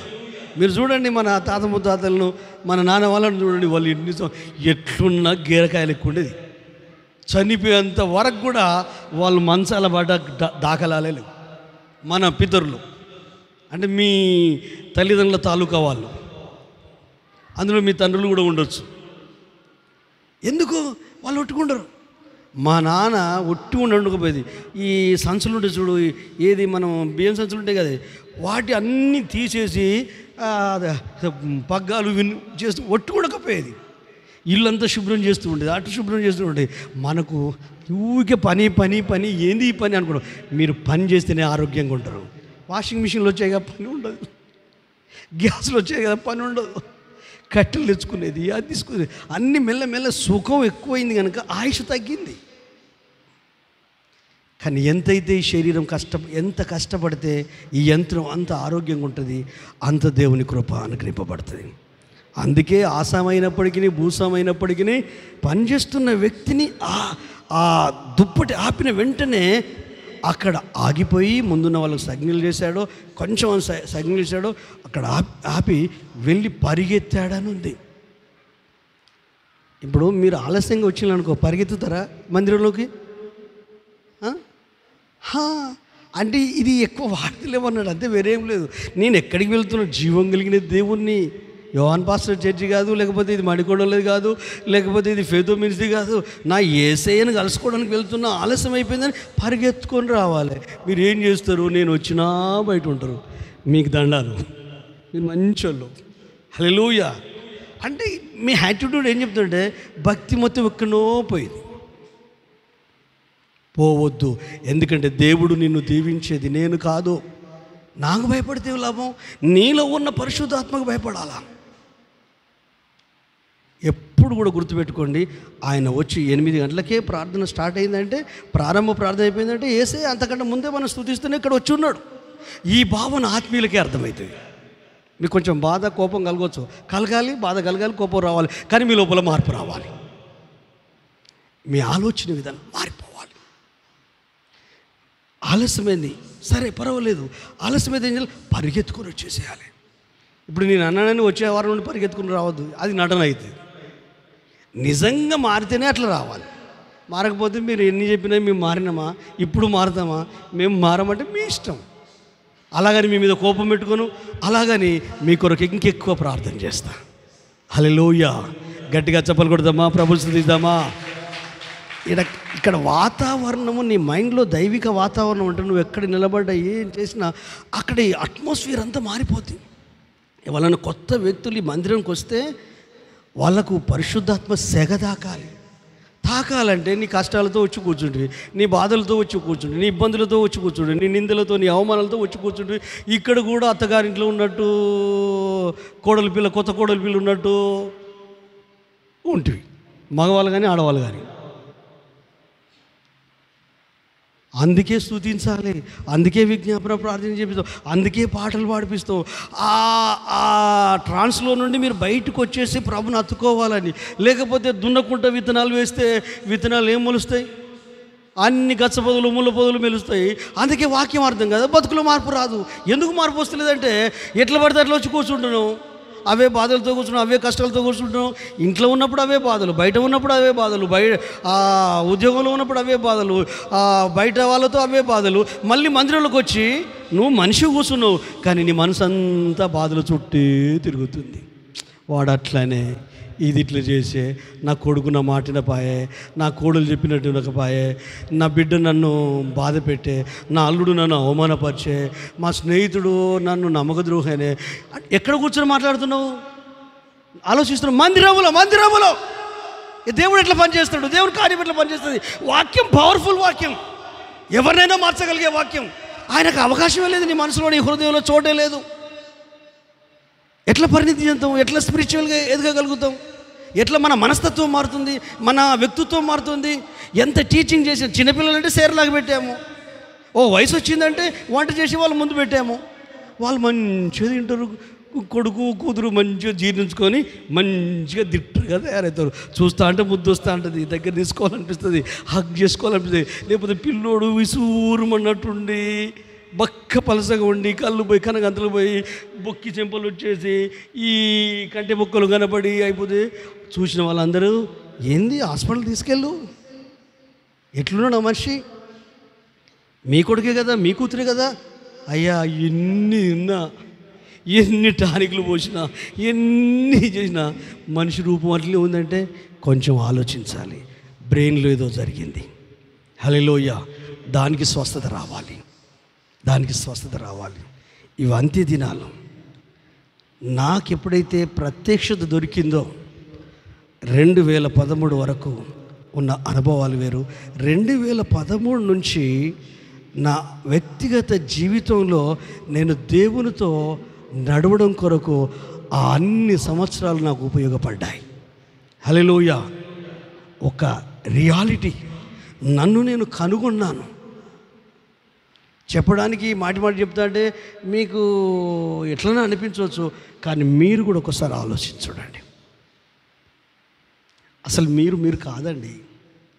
మీరు చూడండి మన తాత ముత్తాతలను, మన నాన్న వాళ్ళని చూడండి, వాళ్ళు ఎన్ని ఎట్లున్నా గీరకాయలు ఎక్కువ ఉండేది. చనిపోయేంత వరకు కూడా వాళ్ళు మంచాల పడ్డ దాఖలాలేదు. మన పితరులు అంటే మీ తల్లిదండ్రుల తాలూకా వాళ్ళు, అందులో మీ తండ్రులు కూడా ఉండొచ్చు. ఎందుకు వాళ్ళు ఒట్టుకుంటారు? మా నాన్న ఒట్టి ఉండకపోయేది. ఈ సంచులు ఉంటే చూడు, ఏది మనం బియ్యం సంచులు ఉంటాయి కదా, వాటి అన్నీ తీసేసి పగ్గాలు చేస్తూ ఒట్టుకుండకపోయేది. ఇల్లంతా శుభ్రం చేస్తూ ఉండేది, అటు శుభ్రం చేస్తూ ఉండేది. మనకు ఊరికే పని పని పని, ఏంది ఈ పని అనుకున్నాం. మీరు పని చేస్తేనే ఆరోగ్యంగా ఉంటారు. వాషింగ్ మిషన్లు వచ్చాయి కదా పని ఉండదు, గ్యాస్లు వచ్చాయి కదా పని ఉండదు, కట్టెలు తెచ్చుకునేది, అది తీసుకునేది, అన్నీ మెల్లమెల్ల సుఖం ఎక్కువైంది కనుక ఆయుష్ తగ్గింది. కానీ ఎంతైతే ఈ శరీరం ఎంత కష్టపడితే ఈ యంత్రం అంత ఆరోగ్యంగా ఉంటుంది, అంత దేవుని కృప అనుగ్రహింపబడుతుంది. అందుకే ఆసామైనప్పటికీ భూసామైనప్పటికీ పనిచేస్తున్న వ్యక్తిని ఆ దుప్పటి ఆపిన వెంటనే అక్కడ ఆగిపోయి ముందున్న వాళ్ళకి సిగ్నల్ చేశాడో, కొంచెం సిగ్నల్ చేశాడో, అక్కడ ఆపి వెళ్ళి పరిగెత్తాడని ఉంది. ఇప్పుడు మీరు ఆలస్యంగా వచ్చిందనుకో, పరిగెత్తుతారా మందిరంలోకి? అంటే ఇది ఎక్కువ వాడతలేమన్నాడు, అంతే, వేరేం లేదు. నేను ఎక్కడికి వెళ్తున్నాను? జీవం కలిగిన దేవుణ్ణి. యోహాన్ పాస్టర్ చర్చి కాదు, లేకపోతే ఇది మడికొండలది కాదు, లేకపోతే ఇది ఫేతో మినిస్ట్రీ కాదు, నా యేసయ్యను కలుసుకోవడానికి వెళ్తున్నా, ఆలస్యం అయిపోయిందని పరిగెత్తుకొని రావాలి. మీరు ఏం చేస్తారు? నేను వచ్చినా బయట ఉంటారు, మీకు దండాలు, మీరు మంచోళ్ళు. హల్లెలూయా. అంటే మీ యాటిట్యూడ్ ఏం చెప్తుంటే భక్తి మొత్తం ఎక్కడో పోయింది. పోవద్దు, ఎందుకంటే దేవుడు నిన్ను దీవించేది నేను కాదు. నాకు భయపడితే లాభం, నీలో ఉన్న పరిశుద్ధాత్మకు భయపడాలా. ఎప్పుడు కూడా గుర్తుపెట్టుకోండి, ఆయన వచ్చి 8 గంటలకే ప్రార్థన స్టార్ట్ అయిందంటే, ప్రారంభ ప్రార్థన అయిపోయిందంటే యేసయ్య అంతకంటే ముందే మనం స్తుతిస్తూనే ఇక్కడ వచ్చి ఉన్నాడు. ఈ భావన ఆత్మీయులకే అర్థమవుతుంది. మీకు కొంచెం బాధ కోపం కలగవచ్చు, కలగాలి, బాధ కలగాలి, కోపం రావాలి, కానీ మీ లోపల మార్పు రావాలి. మీ ఆలోచన విధానం మారిపోవాలి. ఆలస్యమైంది, సరే పర్వాలేదు, ఆలస్యమైంది ఏం చేయాలి? పరిగెత్తుకొని వచ్చేసేయాలి. ఇప్పుడు నేను అన్నానని వచ్చే వారం నుండి పరిగెత్తుకుని రావద్దు, అది నటన అవుతుంది. నిజంగా మారితేనే అట్లా రావాలి. మారకపోతే మీరు ఎన్ని చెప్పినా మేము మారినామా, ఇప్పుడు మారుతామా, మేము మారమంటే మీ ఇష్టం. అలాగని మీ మీద కోపం పెట్టుకోను, అలాగని మీ కొరకు ఇంకెక్కువ ప్రార్థన చేస్తా. హల్లెలూయా. గట్టిగా చప్పలు కొడదామా, ప్రభువుని స్తుతిద్దామా. ఇక్కడ వాతావరణము, నీ మైండ్లో దైవిక వాతావరణం అంటే నువ్వు ఎక్కడ నిలబడ్డా ఏం చేసినా అక్కడ ఈ అట్మాస్ఫియర్ అంతా మారిపోతుంది. ఎవరైనా కొత్త వ్యక్తులు ఈ మందిరంకి వస్తే వాళ్ళకు పరిశుద్ధాత్మ సెగ తాకాలంటే నీ కష్టాలతో వచ్చి కూర్చుంటుంది, నీ బాధలతో వచ్చి కూర్చుంటుంది, నీ ఇబ్బందులతో వచ్చి కూర్చుంటుంది, నీ నిందలతో, నీ అవమానాలతో వచ్చి కూర్చుంటుంది. ఇక్కడ కూడా అత్తగారింట్లో ఉన్నట్టు కొత్త కోడలి పిల్ల ఉన్నట్టు ఉంటుంది, మగవాళ్ళు కానీ ఆడవాళ్ళు కానీ. అందుకే స్తుతించాలి, అందుకే విజ్ఞాపన ప్రార్థన చేపిస్తాం, అందుకే పాటలు పాడిపిస్తాం. ఆ ట్రాన్స్లో నుండి మీరు బయటకు వచ్చేసి ప్రభుని అత్తుకోవాలని. లేకపోతే దున్నకుంట విత్తనాలు వేస్తే విత్తనాలు ఏం మొలుస్తాయి? అన్ని గచ్చ పొదలు, ముళ్ళ పొదలు మెలుస్తాయి. అందుకే వాక్యం అర్థం కదా, బతుకులో మార్పు రాదు. ఎందుకు మార్పు వస్తలేదంటే ఎట్లా పడితే అట్లా వచ్చి కూర్చుంటున్నావు, అవే బాధలతో కూర్చున్నావు, అవే కష్టాలతో కూర్చుంటున్నావు. ఇంట్లో ఉన్నప్పుడు అవే బాధలు, బయట ఉన్నప్పుడు అవే బాధలు, ఉద్యోగంలో ఉన్నప్పుడు అవే బాధలు, బయట వాళ్ళతో అవే బాధలు. మళ్ళీ మందిరంలోకి వచ్చి నువ్వు మనిషి కూర్చున్నావు, కానీ నీ మనసు అంతా బాధలు చుట్టే తిరుగుతుంది. వాడు అట్లనే, ఇది ఇట్లా చేసే, నా కొడుకు నా మాటిన పాయే, నా కోడలు చెప్పినట్టు నాకు పాయే, నా బిడ్డ నన్ను బాధ పెట్టే, నా అల్లుడు నన్ను అవమానపరిచే, మా స్నేహితుడు నన్ను నమ్మకద్రోహనే. ఎక్కడ కూర్చొని మాట్లాడుతున్నావు? ఆలోచిస్తున్నావు. మందిరములో దేవుడు ఎట్లా పనిచేస్తాడు, దేవుడు కార్యం ఎట్లా పనిచేస్తుంది. వాక్యం పవర్ఫుల్ వాక్యం, ఎవరినైనా మార్చగలిగే వాక్యం. ఆయనకు అవకాశమే లేదు, నీ మనసులో నీ హృదయంలో చోటే లేదు. ఎట్లా పరిణితి చెందుతాం, ఎట్లా స్పిరిచువల్గా ఎదగగలుగుతాం, ఎట్లా మన మనస్తత్వం మారుతుంది, మన వ్యక్తిత్వం మారుతుంది. ఎంత టీచింగ్ చేసాం. చిన్నపిల్లలంటే సేరలాగా పెట్టాము, వయసు వచ్చిందంటే వంట చేసి వాళ్ళు ముందు పెట్టాము. వాళ్ళు మంచిగా తింటారు, కొడుకు కూతురు మంచిగా జీర్ణించుకొని మంచిగా దిట్టగా తయారవుతారు. చూస్తా అంటే ముద్దు వస్తూ ఉంటుంది, దగ్గర తీసుకోవాలనిపిస్తుంది, హగ్ చేసుకోవాలనిపిస్తుంది. లేకపోతే పిల్లోడు విసూరుమన్నట్టుండి బక్క పలసగా ఉండి, కళ్ళు పోయి కనగంతలు పోయి, బొక్కి చెంపలు వచ్చేసి, ఈ కంటి బొక్కలు కనబడి అయిపోతే చూసిన వాళ్ళందరూ ఏంది హాస్పిటల్ తీసుకెళ్ళు, ఎట్లున్నాడు మనిషి, మీ కొడుకే కదా, మీ కూతురే కదా. అయ్యా ఎన్ని ఉన్నా, ఎన్ని టానిక్లు పోసినా, ఎన్ని చేసినా మనిషి రూపం అట్లే ఉందంటే కొంచెం ఆలోచించాలి. బ్రెయిన్లో ఏదో జరిగింది. హల్లెలూయా. దానికి స్వస్థత రావాలి. ఇవి అంత్య దినాలు. నాకు ఎప్పుడైతే ప్రత్యక్షత దొరికిందో 2013 వరకు ఉన్న అనుభవాలు వేరు. 2013 నుంచి నా వ్యక్తిగత జీవితంలో నేను దేవునితో నడవడం కొరకు ఆ అన్ని సంవత్సరాలు నాకు ఉపయోగపడ్డాయి. హల్లెలూయా. ఒక రియాలిటీ, నన్ను నేను కనుగొన్నాను. చెప్పడానికి మాటి మాట చెప్తా అంటే మీకు ఎట్లనే అనిపించవచ్చు, కానీ మీరు కూడా ఒకసారి ఆలోచించండి. అసలు మీరు కాదండి,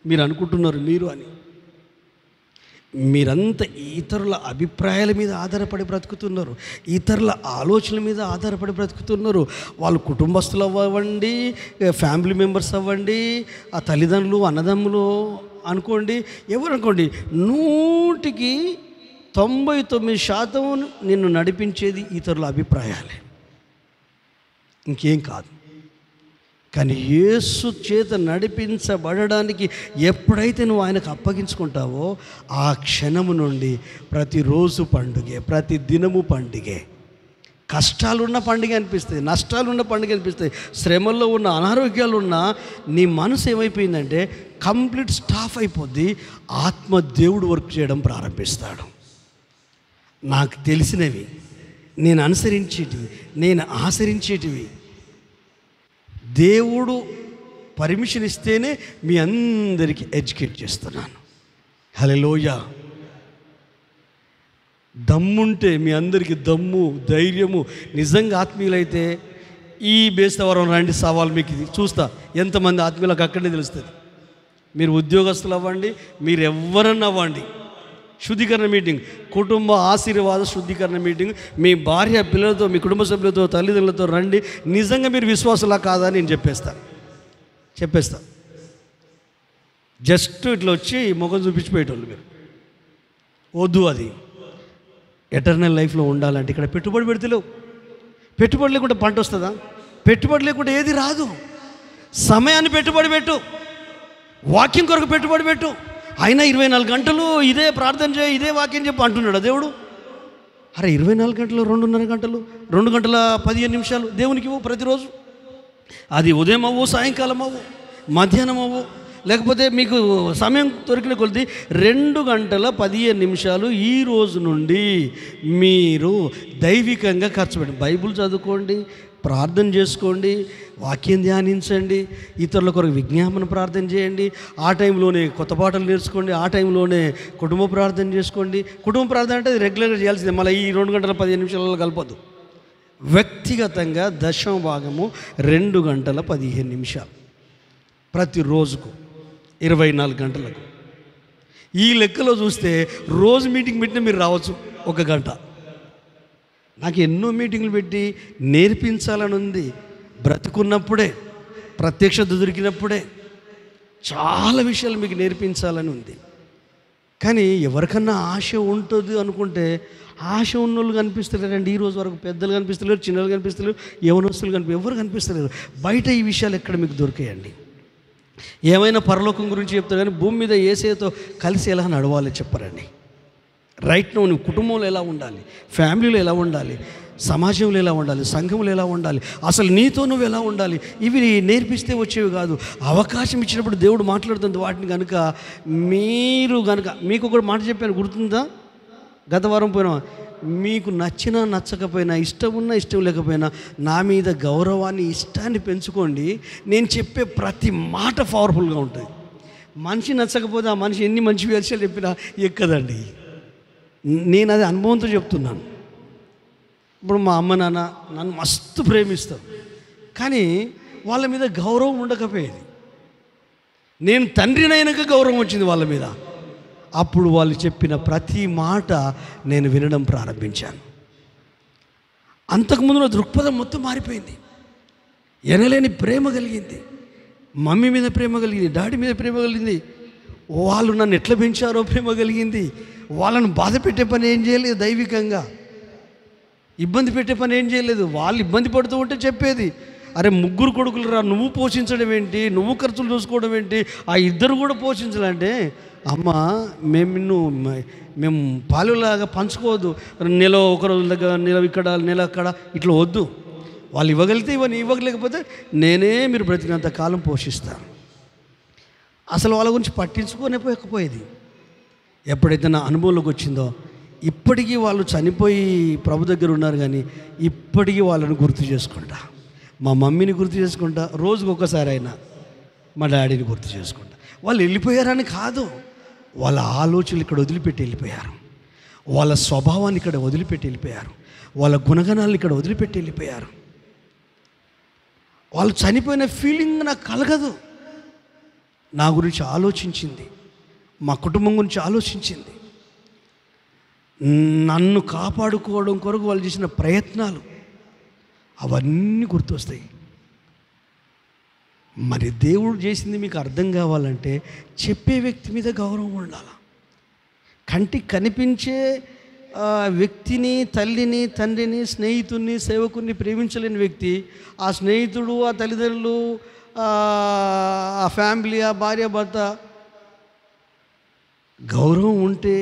మీరు అనుకుంటున్నారు మీరు అని. మీరంతా ఇతరుల అభిప్రాయాల మీద ఆధారపడి బ్రతుకుతున్నారు, ఇతరుల ఆలోచనల మీద ఆధారపడి బ్రతుకుతున్నారు. వాళ్ళు కుటుంబస్తులు అవ్వండి, ఫ్యామిలీ మెంబర్స్ అవ్వండి, ఆ తల్లిదండ్రులు అన్నదమ్ములు అనుకోండి, ఎవరు అనుకోండి, 100కి 99% నిన్ను నడిపించేది ఇతరుల అభిప్రాయాలే, ఇంకేం కాదు. కానీ యేసు చేత నడిపించబడడానికి ఎప్పుడైతే నువ్వు ఆయనకు అప్పగించుకుంటావో ఆ క్షణము నుండి ప్రతిరోజు పండుగే, ప్రతి దినము పండుగే. కష్టాలున్న పండుగ అనిపిస్తుంది, నష్టాలున్న పండుగ అనిపిస్తుంది, శ్రమల్లో ఉన్న అనారోగ్యాలు ఉన్న నీ మనసు ఏమైపోయిందంటే కంప్లీట్ స్టాఫ్ అయిపోద్ది. ఆత్మ దేవుడు వర్క్ చేయడం ప్రారంభిస్తాడు. నాకు తెలిసినవి, నేను అనుసరించేటివి, నేను ఆచరించేటివి దేవుడు పర్మిషన్ ఇస్తేనే మీ అందరికీ ఎడ్యుకేట్ చేస్తున్నాను. హల్లెలూయా. దమ్ముంటే మీ అందరికీ దమ్ము, ధైర్యము, నిజంగా ఆత్మీయులైతే ఈ బేస్తవరం రండి, సవాల్ మీకు ఇది చూస్తా ఎంతమంది ఆత్మీయులకు అక్కడే తెలుస్తుంది. మీరు ఉద్యోగస్తులు అవ్వండి, మీరు ఎవరన్నా అవ్వండి, శుద్ధీకరణ మీటింగ్, కుటుంబ ఆశీర్వాద శుద్ధీకరణ మీటింగ్, మీ భార్య పిల్లలతో, మీ కుటుంబ సభ్యులతో, తల్లిదండ్రులతో రండి. నిజంగా మీరు విశ్వాసులా కాదా అని నేను చెప్పేస్తా. జస్ట్ ఇట్లా వచ్చి ముఖం చూపించిపోయేటోళ్ళు మీరు వద్దు. అది ఎటర్నల్ లైఫ్లో ఉండాలంటే ఇక్కడ పెట్టుబడి పెడతలేవు. పెట్టుబడి లేకుండా పంట వస్తుందా? పెట్టుబడి లేకుండా ఏది రాదు. సమయాన్ని పెట్టుబడి పెట్టు, వాక్యం కొరకు పెట్టుబడి పెట్టు. అయినా 24 గంటలు ఇదే ప్రార్థన చేయి, ఇదే వాక్యం చెప్పు అంటున్నాడు దేవుడు. అరే 24 గంటలు, 2.5 గంటలు, 2 గంటల 15 నిమిషాలు దేవునికి ఇవ్వు ప్రతిరోజు. అది ఉదయం అవ్వు, సాయంకాలం అవ్వు, మధ్యాహ్నం అవ్వు, లేకపోతే మీకు సమయం దొరికిన కొద్ది 2 గంటల 15 నిమిషాలు ఈ రోజు నుండి మీరు దైవికంగా ఖర్చు పెట్టండి. బైబిల్ చదువుకోండి, ప్రార్థన చేసుకోండి, వాక్యం ధ్యానించండి, ఇతరుల కొరకు విజ్ఞాపన ప్రార్థన చేయండి. ఆ టైంలోనే కొత్త పాటలు నేర్చుకోండి, ఆ టైంలోనే కుటుంబ ప్రార్థన చేసుకోండి. కుటుంబ ప్రార్థన అంటే అది రెగ్యులర్గా చేయాల్సిందే, మళ్ళీ ఈ 2 గంటల 15 నిమిషాలలో కలపద్దు. వ్యక్తిగతంగా 10వ భాగము 2 గంటల 15 నిమిషాలు ప్రతిరోజుకు 24 గంటలకు. ఈ లెక్కలో చూస్తే రోజు మీటింగ్ పెట్టినా మీరు రావచ్చు 1 గంట. నాకు ఎన్నో మీటింగ్లు పెట్టి నేర్పించాలని ఉంది. బ్రతుకున్నప్పుడే, ప్రత్యక్షత దొరికినప్పుడే చాలా విషయాలు మీకు నేర్పించాలని ఉంది. కానీ ఎవరికన్నా ఆశ ఉంటుంది అనుకుంటే ఆశ ఉన్నోళ్ళు కనిపిస్తలేరండి. ఈ రోజు వరకు పెద్దలు కనిపిస్తలేరు, చిన్నలు కనిపిస్తలేరు, యవనస్తులు ఎవరు కనిపిస్తలేరు. బయట ఈ విషయాలు ఎక్కడ మీకు దొరికాయండి? ఏమైనా పరలోకం గురించి చెప్తారు కానీ భూమి మీద యేసుతో కలిసి ఎలా నడవాలి చెప్పరండి. రైట్ నో నువ్వు కుటుంబంలో ఎలా ఉండాలి, ఫ్యామిలీలో ఎలా ఉండాలి, సమాజంలో ఎలా ఉండాలి, సంఘంలో ఎలా ఉండాలి, అసలు నీతో నువ్వు ఎలా ఉండాలి, ఇవి నేర్పిస్తే వచ్చేవి కాదు. అవకాశం ఇచ్చినప్పుడు దేవుడు మాట్లాడుతుంది వాటిని. కనుక మీకు ఒక మాట చెప్పాను, గుర్తుందా? గత వారం పోయినా, మీకు నచ్చినా నచ్చకపోయినా, ఇష్టం ఉన్నా ఇష్టం లేకపోయినా నా మీద గౌరవాన్ని, ఇష్టాన్ని పెంచుకోండి. నేను చెప్పే ప్రతి మాట పవర్ఫుల్గా ఉంటుంది. మనిషి నచ్చకపోతే ఆ మనిషి ఎన్ని మంచి విషయాలు చెప్పినా ఎక్కదండి. నేను అది అనుభవంతో చెప్తున్నాను. ఇప్పుడు మా అమ్మ నాన్న నన్ను మస్తు ప్రేమిస్తారు, కానీ వాళ్ళ మీద గౌరవం ఉండకపోయేది. నేను తండ్రినైనాక గౌరవం వచ్చింది వాళ్ళ మీద. అప్పుడు వాళ్ళు చెప్పిన ప్రతి మాట నేను వినడం ప్రారంభించాను. అంతకుముందు నా దృక్పథం మొత్తం మారిపోయింది. ఎనలేని ప్రేమ కలిగింది. మమ్మీ మీద ప్రేమ కలిగింది, డాడీ మీద ప్రేమ కలిగింది. వాళ్ళు నన్ను ఎట్లా పెంచారో ప్రేమ కలిగింది. వాళ్ళను బాధ పెట్టే పని ఏం చేయలేదు, దైవికంగా ఇబ్బంది పెట్టే పని ఏం చేయలేదు. వాళ్ళు ఇబ్బంది పడుతూ ఉంటే చెప్పేది, అరే 3 కొడుకులు రా, నువ్వు పోషించడం ఏంటి, నువ్వు ఖర్చులు చూసుకోవడం ఏంటి, ఆ 2 కూడా పోషించాలంటే అమ్మ మేము పాలులాగా పంచుకోవద్దు, నెల ఒక రోజుల దగ్గర, నెల ఇక్కడ, నెల అక్కడ, ఇట్లా వద్దు. వాళ్ళు ఇవ్వగలిగితే ఇవ్వలేకపోతే నేనే మీరు బ్రతికినంత కాలం పోషిస్తాను. అసలు వాళ్ళ గురించి పట్టించుకోలేకపోయేది. ఎప్పుడైతే నా అనుభవంలోకి వచ్చిందో, ఇప్పటికీ వాళ్ళు చనిపోయి ప్రభు దగ్గర ఉన్నారు, కానీ ఇప్పటికీ వాళ్ళని గుర్తు చేసుకుంటా. మా మమ్మీని గుర్తు చేసుకుంటా, రోజుకు ఒకసారి అయినా మా డాడీని గుర్తు చేసుకుంటా. వాళ్ళు వెళ్ళిపోయారని కాదు, వాళ్ళ ఆలోచనలు ఇక్కడ వదిలిపెట్టి వెళ్ళిపోయారు. వాళ్ళ స్వభావాన్ని ఇక్కడ వదిలిపెట్టి వెళ్ళిపోయారు, వాళ్ళ గుణగణాలను ఇక్కడ వదిలిపెట్టి వెళ్ళిపోయారు. వాళ్ళు చనిపోయిన ఫీలింగ్ నాకు కలగదు. నా గురించి ఆలోచించింది, మా కుటుంబం గురించి ఆలోచించింది, నన్ను కాపాడుకోవడం కొరకు వాళ్ళు చేసిన ప్రయత్నాలు అవన్నీ గుర్తొస్తాయి. మరి దేవుడు చేసింది మీకు అర్థం కావాలంటే చెప్పే వ్యక్తి మీద గౌరవం ఉండాలి. కంటికి కనిపించే వ్యక్తిని, తల్లిని, తండ్రిని, స్నేహితుడిని, సేవకుడిని ప్రేమించలేని వ్యక్తి, ఆ స్నేహితుడు, ఆ తల్లిదండ్రులు, ఆ ఫ్యామిలీ, ఆ భార్య భర్త గౌరవం ఉంటే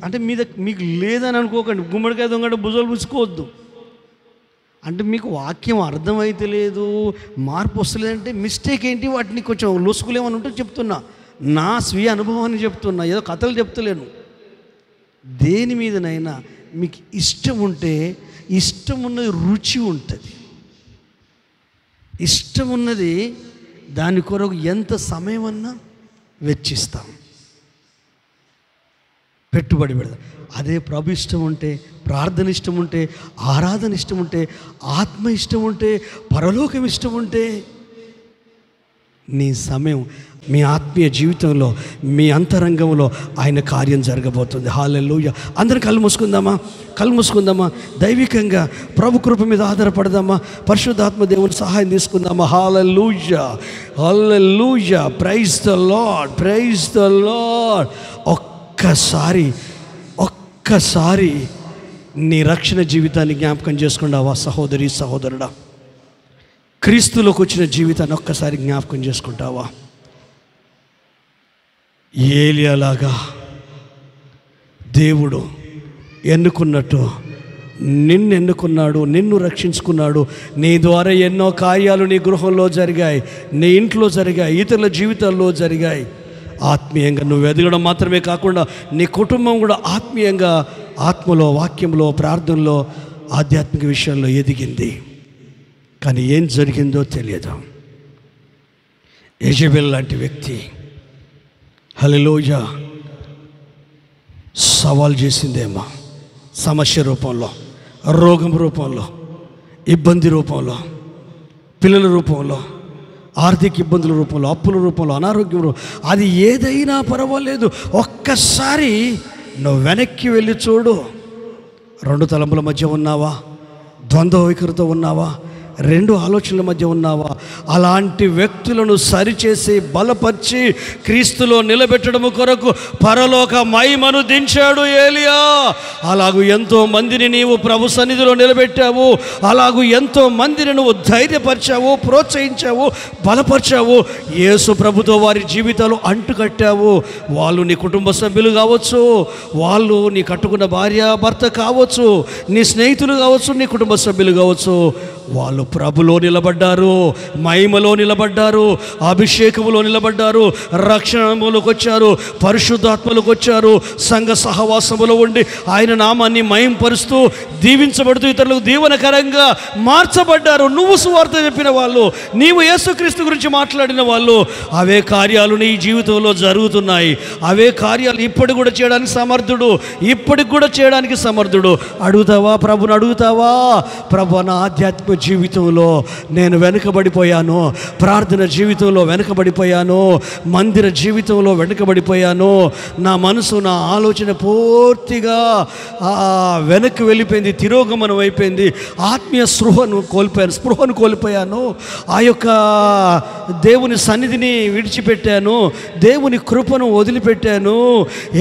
అంటే మీకు లేదని అనుకోకండి. గుమ్మడికాయ దొంగ భుజాలు పుచ్చుకోవద్దు. అంటే మీకు వాక్యం అర్థమైతే లేదు, మార్పు వస్తలేదంటే మిస్టేక్ ఏంటి, వాటిని కొంచెం లొసుకులేమని ఉంటే చెప్తున్నా, నా స్వీయ అనుభవాన్ని చెప్తున్నా, ఏదో కథలు చెప్తలేను. దేని మీదనైనా మీకు ఇష్టం ఉంటే, ఇష్టం ఉన్నది రుచి ఉంటుంది. ఇష్టం ఉన్నది దాని కొరకు ఎంత సమయం అన్నా వెచ్చిస్తాం, పెట్టుబడి పెడదాం. అదే ప్రభు ఇష్టం ఉంటే, ప్రార్థన ఇష్టం ఉంటే, ఆరాధన ఇష్టం ఉంటే, ఆత్మ ఇష్టం ఉంటే, పరలోకం ఇష్టం ఉంటే, నీ సమయం మీ ఆత్మీయ జీవితంలో, మీ అంతరంగంలో ఆయన కార్యం జరగబోతుంది. హల్లెలూయా. అందరం కళ్ళు మూసుకుందామా, దైవికంగా ప్రభు కృప మీద ఆధారపడదామా, పరిశుద్ధాత్మ దేవుని సహాయం తీసుకుందామా. Hallelujah, hallelujah. Praise the Lord, praise the Lord. ఒక్కసారి నీ రక్షణ జీవితాన్ని జ్ఞాపకం చేసుకుంటావా సహోదరి, సహోదరుడా? క్రీస్తులోకి వచ్చిన జీవితాన్ని ఒక్కసారి జ్ఞాపకం చేసుకుంటావా? ఏలియాలాగా దేవుడు ఎన్నుకున్నట్టు నిన్ను ఎన్నుకున్నాడు, నిన్ను రక్షించుకున్నాడు. నీ ద్వారా ఎన్నో కార్యాలు నీ గృహంలో జరిగాయి, నీ ఇంట్లో జరిగాయి, ఇతరుల జీవితాల్లో జరిగాయి. ఆత్మీయంగా నువ్వు ఎదగడం మాత్రమే కాకుండా నీ కుటుంబం కూడా ఆత్మీయంగా, ఆత్మలో, వాక్యంలో, ప్రార్థనలో, ఆధ్యాత్మిక విషయాల్లో ఎదిగింది. కానీ ఏం జరిగిందో తెలియదు. యెజబెల్ లాంటి వ్యక్తి హల్లెలూయా సవాల్ చేసిందేమో, సమస్య రూపంలో, రోగం రూపంలో, ఇబ్బంది రూపంలో, పిల్లల రూపంలో, ఆర్థిక ఇబ్బందుల రూపంలో, అప్పుల రూపంలో, అనారోగ్యం రూపంలో, అది ఏదైనా పర్వాలేదు, ఒక్కసారి నువ్వు వెనక్కి వెళ్ళి చూడు. రెండు తలంపుల మధ్య ఉన్నావా? ద్వంద్వ వైఖరితో ఉన్నావా? రెండు ఆలోచనల మధ్య ఉన్నావా? అలాంటి వ్యక్తులను సరిచేసి బలపరిచి క్రీస్తులో నిలబెట్టడం కొరకు పరలోక మహిమను దించాడు ఏలియా. అలాగూ ఎంతో మందిని నీవు ప్రభు సన్నిధిలో నిలబెట్టావు, అలాగూ ఎంతో మందిని నువ్వు ధైర్యపరిచావు, ప్రోత్సహించావు, బలపరిచావు. యేసు ప్రభుతో వారి జీవితాలు అంటుకట్టావు. వాళ్ళు నీ కుటుంబ సభ్యులు కావచ్చు, వాళ్ళు నీ కట్టుకున్న భార్య భర్త కావచ్చు, నీ స్నేహితులు కావచ్చు, నీ కుటుంబ సభ్యులు కావచ్చు. వాళ్ళు ప్రభులో నిలబడ్డారు, మహిమలో నిలబడ్డారు, అభిషేకములో నిలబడ్డారు, రక్షణలోకి వచ్చారు, పరిశుద్ధాత్మలోకి వచ్చారు, సంఘ సహవాసములో ఉండి ఆయన నామాన్ని మహింపరుస్తూ దీవించబడుతూ ఇతరులకు దీవెనకరంగా మార్చబడ్డారు. నువ్వు సువార్త చెప్పిన వాళ్ళు, నీవు యేసుక్రీస్తు గురించి మాట్లాడిన వాళ్ళు, అవే కార్యాలు నీ జీవితంలో జరుగుతున్నాయి. అవే కార్యాలు ఇప్పటికి కూడా చేయడానికి సమర్థుడు, ఇప్పటికి కూడా చేయడానికి సమర్థుడు. అడుగుతావా? ప్రభుని అడుగుతావా? ప్రభు, నా ఆధ్యాత్మిక జీవితంలో నేను వెనుకబడిపోయాను, ప్రార్థన జీవితంలో వెనుకబడిపోయాను, మందిర జీవితంలో వెనుకబడిపోయాను, నా మనసు, నా ఆలోచన పూర్తిగా వెనక్కి వెళ్ళిపోయింది, తిరోగమనం అయిపోయింది, ఆత్మీయ స్పృహను కోల్పోయాను, ఆ యొక్క దేవుని సన్నిధిని విడిచిపెట్టాను, దేవుని కృపను వదిలిపెట్టాను.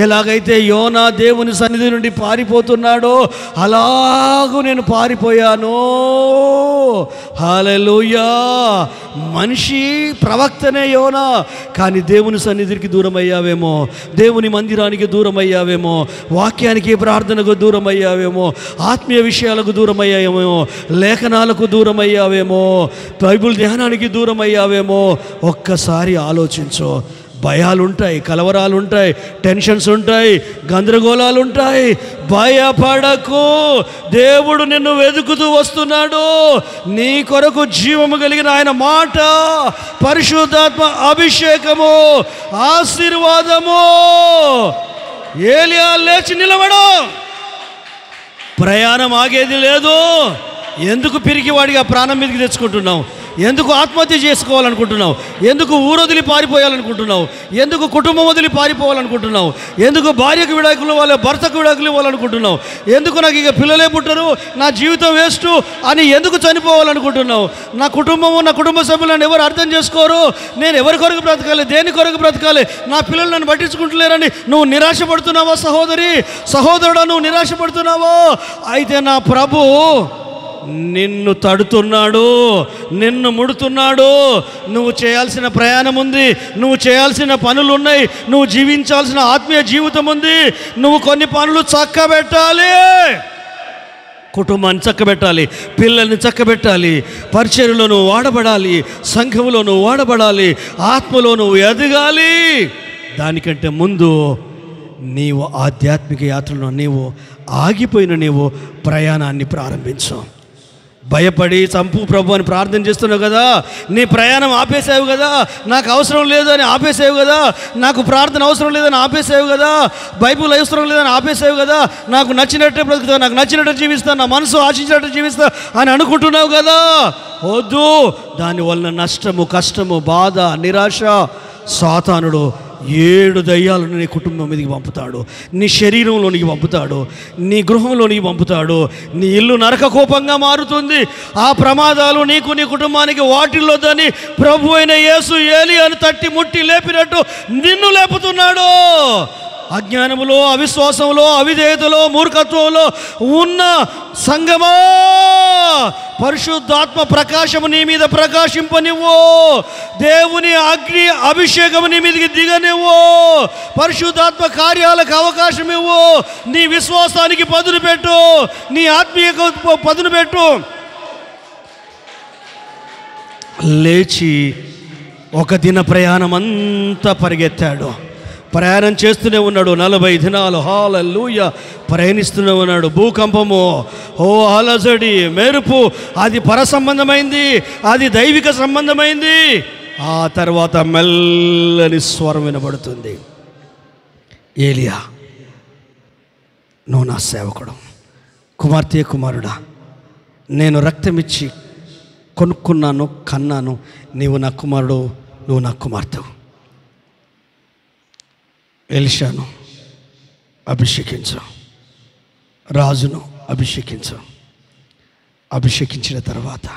ఎలాగైతే యోనా దేవుని సన్నిధి నుండి పారిపోతున్నాడో అలాగూ నేను పారిపోయాను. హల్లెలూయా. మనిషి ప్రవక్తనే యోనా, కానీ దేవుని సన్నిధికి దూరం అయ్యావేమో, దేవుని మందిరానికి దూరం అయ్యావేమో, వాక్యానికి, ప్రార్థనకు దూరం అయ్యావేమో, ఆత్మీయ విషయాలకు దూరం అయ్యావేమో, లేఖనాలకు దూరం అయ్యావేమో, బైబిల్ ధ్యానానికి దూరం అయ్యావేమో. ఒక్కసారి ఆలోచించు. భయాలుంటాయి, కలవరాలుంటాయి, టెన్షన్స్ ఉంటాయి, గందరగోళాలు ఉంటాయి. భయపడకు, దేవుడు నిన్ను వెతుకుతూ వస్తున్నాడు. నీ కొరకు జీవము కలిగిన ఆయన మాట, పరిశుద్ధాత్మ అభిషేకము, ఆశీర్వాదము ఏలియా లేచి నిలబడు, ప్రయాణం ఆగేది లేదు. ఎందుకు పిరికి వాడిగా ప్రాణం మీదకి తెచ్చుకుంటున్నావు? ఎందుకు ఆత్మహత్య చేసుకోవాలనుకుంటున్నావు? ఎందుకు ఊరొదిలి పారిపోయాలనుకుంటున్నావు? ఎందుకు కుటుంబం వదిలి పారిపోవాలనుకుంటున్నావు? ఎందుకు భార్యకు విడాకులు ఇవ్వాలి, భర్తకు విడాకులు ఇవ్వాలనుకుంటున్నావు? ఎందుకు నాకు ఇక పిల్లలే పుట్టరు, నా జీవితం వేస్ట్ అని ఎందుకు చనిపోవాలనుకుంటున్నావు? నా కుటుంబము, నా కుటుంబ సభ్యులు నన్ను ఎవరు అర్థం చేసుకోరు, నేను ఎవరి కొరకు బ్రతకాలి, దేని కొరకు బ్రతకాలి, నా పిల్లలు నన్ను పట్టించుకుంటలేరని నువ్వు నిరాశపడుతున్నావా సహోదరి, సహోదరుడా? నువ్వు నిరాశపడుతున్నావో? అయితే నా ప్రభు నిన్ను తడుతున్నాడు, నిన్ను ముడుతున్నాడు. నువ్వు చేయాల్సిన ప్రయాణం ఉంది, నువ్వు చేయాల్సిన పనులు ఉన్నాయి, నువ్వు జీవించాల్సిన ఆత్మీయ జీవితం ఉంది. నువ్వు కొన్ని పనులు చక్కబెట్టాలి, కుటుంబాన్ని చక్కబెట్టాలి, పిల్లల్ని చక్కబెట్టాలి, పరిచర్యలో నువ్వు వాడబడాలి, సంఘంలో నువ్వు వాడబడాలి, ఆత్మలో నువ్వు ఎదగాలి. దానికంటే ముందు నీవు ఆధ్యాత్మిక యాత్రలో నీవు ఆగిపోయిన నీవు ప్రయాణాన్ని ప్రారంభించు. భయపడి చంపు ప్రభు అని ప్రార్థన చేస్తున్నావు కదా, నీ ప్రయాణం ఆపేసావు కదా. నాకు అవసరం లేదు అని ఆపేసావు కదా, నాకు ప్రార్థన అవసరం లేదని ఆపేసావు కదా, బైబిల్ అవసరం లేదని ఆపేసావు కదా, నాకు నచ్చినట్టే బ్రతుకుతా, నాకు నచ్చినట్టు జీవిస్తా, నా మనసు ఆశించినట్టు జీవిస్తా అని అనుకుంటున్నావు కదా. వద్దు. దానివల్ల నష్టము, కష్టము, బాధ, నిరాశ, సాతానుడు 7 దయ్యాలను నీ కుటుంబం మీదకి పంపుతాడు, నీ శరీరంలోనికి పంపుతాడు, నీ గృహంలోనికి పంపుతాడు. నీ ఇల్లు నరక కోపంగా మారుతుంది. ఆ ప్రమాదాలు నీకు, నీ కుటుంబానికి వాటిల్లోదని ప్రభు అయిన యేసు ఏలియాను తట్టి ముట్టి లేపినట్టు నిన్ను లేపుతున్నాడు. అజ్ఞానములో, అవిశ్వాసంలో, అవిధేయతలో, మూర్ఖత్వంలో ఉన్న సంగమా, పరిశుద్ధాత్మ ప్రకాశము నీ మీద ప్రకాశింపనివ్వు. దేవుని అగ్ని అభిషేకము నీ మీదకి దిగనివ్వు. పరిశుద్ధాత్మ కార్యాలకు అవకాశం ఇవ్వు. నీ విశ్వాసానికి పదును పెట్టు, నీ ఆత్మీయ పదును పెట్టు. లేచి ఒక దిన ప్రయాణం అంతా పరిగెత్తాడు. ప్రయాణం చేస్తూనే ఉన్నాడు. 40 దినాలు హల్లెలూయా ప్రయాణిస్తూనే ఉన్నాడు. భూకంపము, ఓ అలజడి, మెరుపు, అది పరసంబంధమైంది, అది దైవిక సంబంధమైంది. ఆ తర్వాత మెల్లని స్వరం వినబడుతుంది, ఏలియా, నువ్వు నా సేవకుడు, కుమార్తె, కుమారుడా, నేను రక్తమిచ్చి కొనుక్కున్నాను, కన్నాను, నీవు నా కుమారుడు, నువ్వు నా కుమార్తెవు. ఎలీషాను అభిషేకించు, రాజును అభిషేకించు. అభిషేకించిన తర్వాత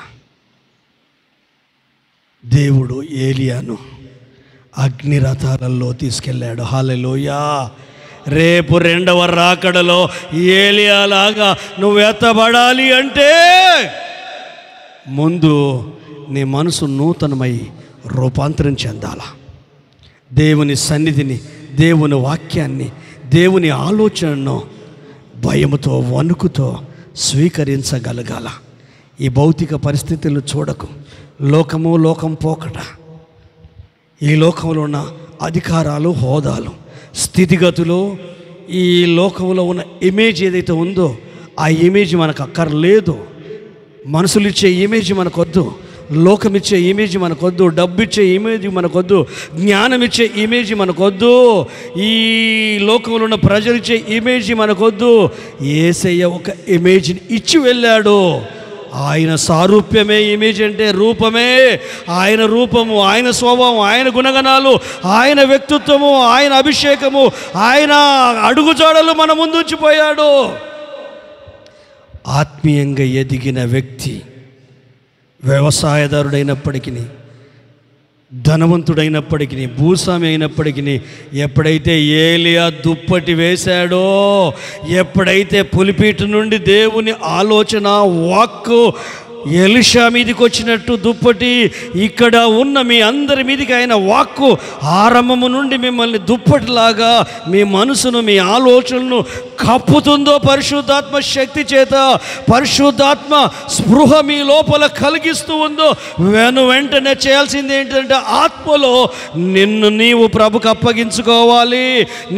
దేవుడు ఏలియాను అగ్నిరథాలలో తీసుకెళ్ళాడు. హల్లెలూయా. రేపు 2వ రాకడలో ఏలియాలాగా నువ్వు ఎత్తబడాలి అంటే ముందు నీ మనసు నూతనమై రూపాంతరం చెందాలా. దేవుని సన్నిధిని, దేవుని వాక్యాన్ని, దేవుని ఆలోచనను భయముతో, వణుకుతో స్వీకరించగలగాల. ఈ భౌతిక పరిస్థితులను చూడకు. లోకము, లోకం పోకట, ఈ లోకంలో ఉన్న అధికారాలు, హోదాలు, స్థితిగతులు, ఈ లోకంలో ఉన్న ఇమేజ్ ఏదైతే ఉందో ఆ ఇమేజ్ మనకు అక్కర్లేదు. మనుషులు ఇచ్చే ఇమేజ్ మనకొద్దు, లోకమిచ్చే ఇమేజ్ మనకొద్దు, డబ్బిచ్చే ఇమేజ్ మనకొద్దు, జ్ఞానం ఇచ్చే ఇమేజ్ మనకొద్దు, ఈ లోకంలో ఉన్న ప్రజలు ఇచ్చే ఇమేజ్ మనకొద్దు. యేసయ్య ఒక ఇమేజ్ని ఇచ్చి వెళ్ళాడు. ఆయన సారూప్యమే ఇమేజ్ అంటే, రూపమే. ఆయన రూపము, ఆయన స్వభావం, ఆయన గుణగణాలు, ఆయన వ్యక్తిత్వము, ఆయన అభిషేకము, ఆయన అడుగుజాడలు మన ముందు ఉంచిపోయాడు. ఆత్మీయంగా ఎదిగిన వ్యక్తి, వ్యవసాయదారుడైనప్పటికీ, ధనవంతుడైనప్పటికీ, భూస్వామి అయినప్పటికీ, ఎప్పుడైతే ఏలియా దుప్పటి వేశాడో, ఎప్పుడైతే పులిపీట నుండి దేవుని ఆలోచన, వాక్కు ఎలీషా మీదికి వచ్చినట్టు దుప్పటి ఇక్కడ ఉన్న మీ అందరి మీదికి ఆయన వాక్కు ఆరంభము నుండి మిమ్మల్ని దుప్పటిలాగా మీ మనసును, మీ ఆలోచనలను కప్పుతుందో పరిశుద్ధాత్మ శక్తి చేత, పరిశుద్ధాత్మ స్పృహ మీ లోపల కలిగిస్తూ ఉందో, వెంటనే చేయాల్సింది ఏంటంటే ఆత్మలో నిన్ను నీవు ప్రభుకు అప్పగించుకోవాలి.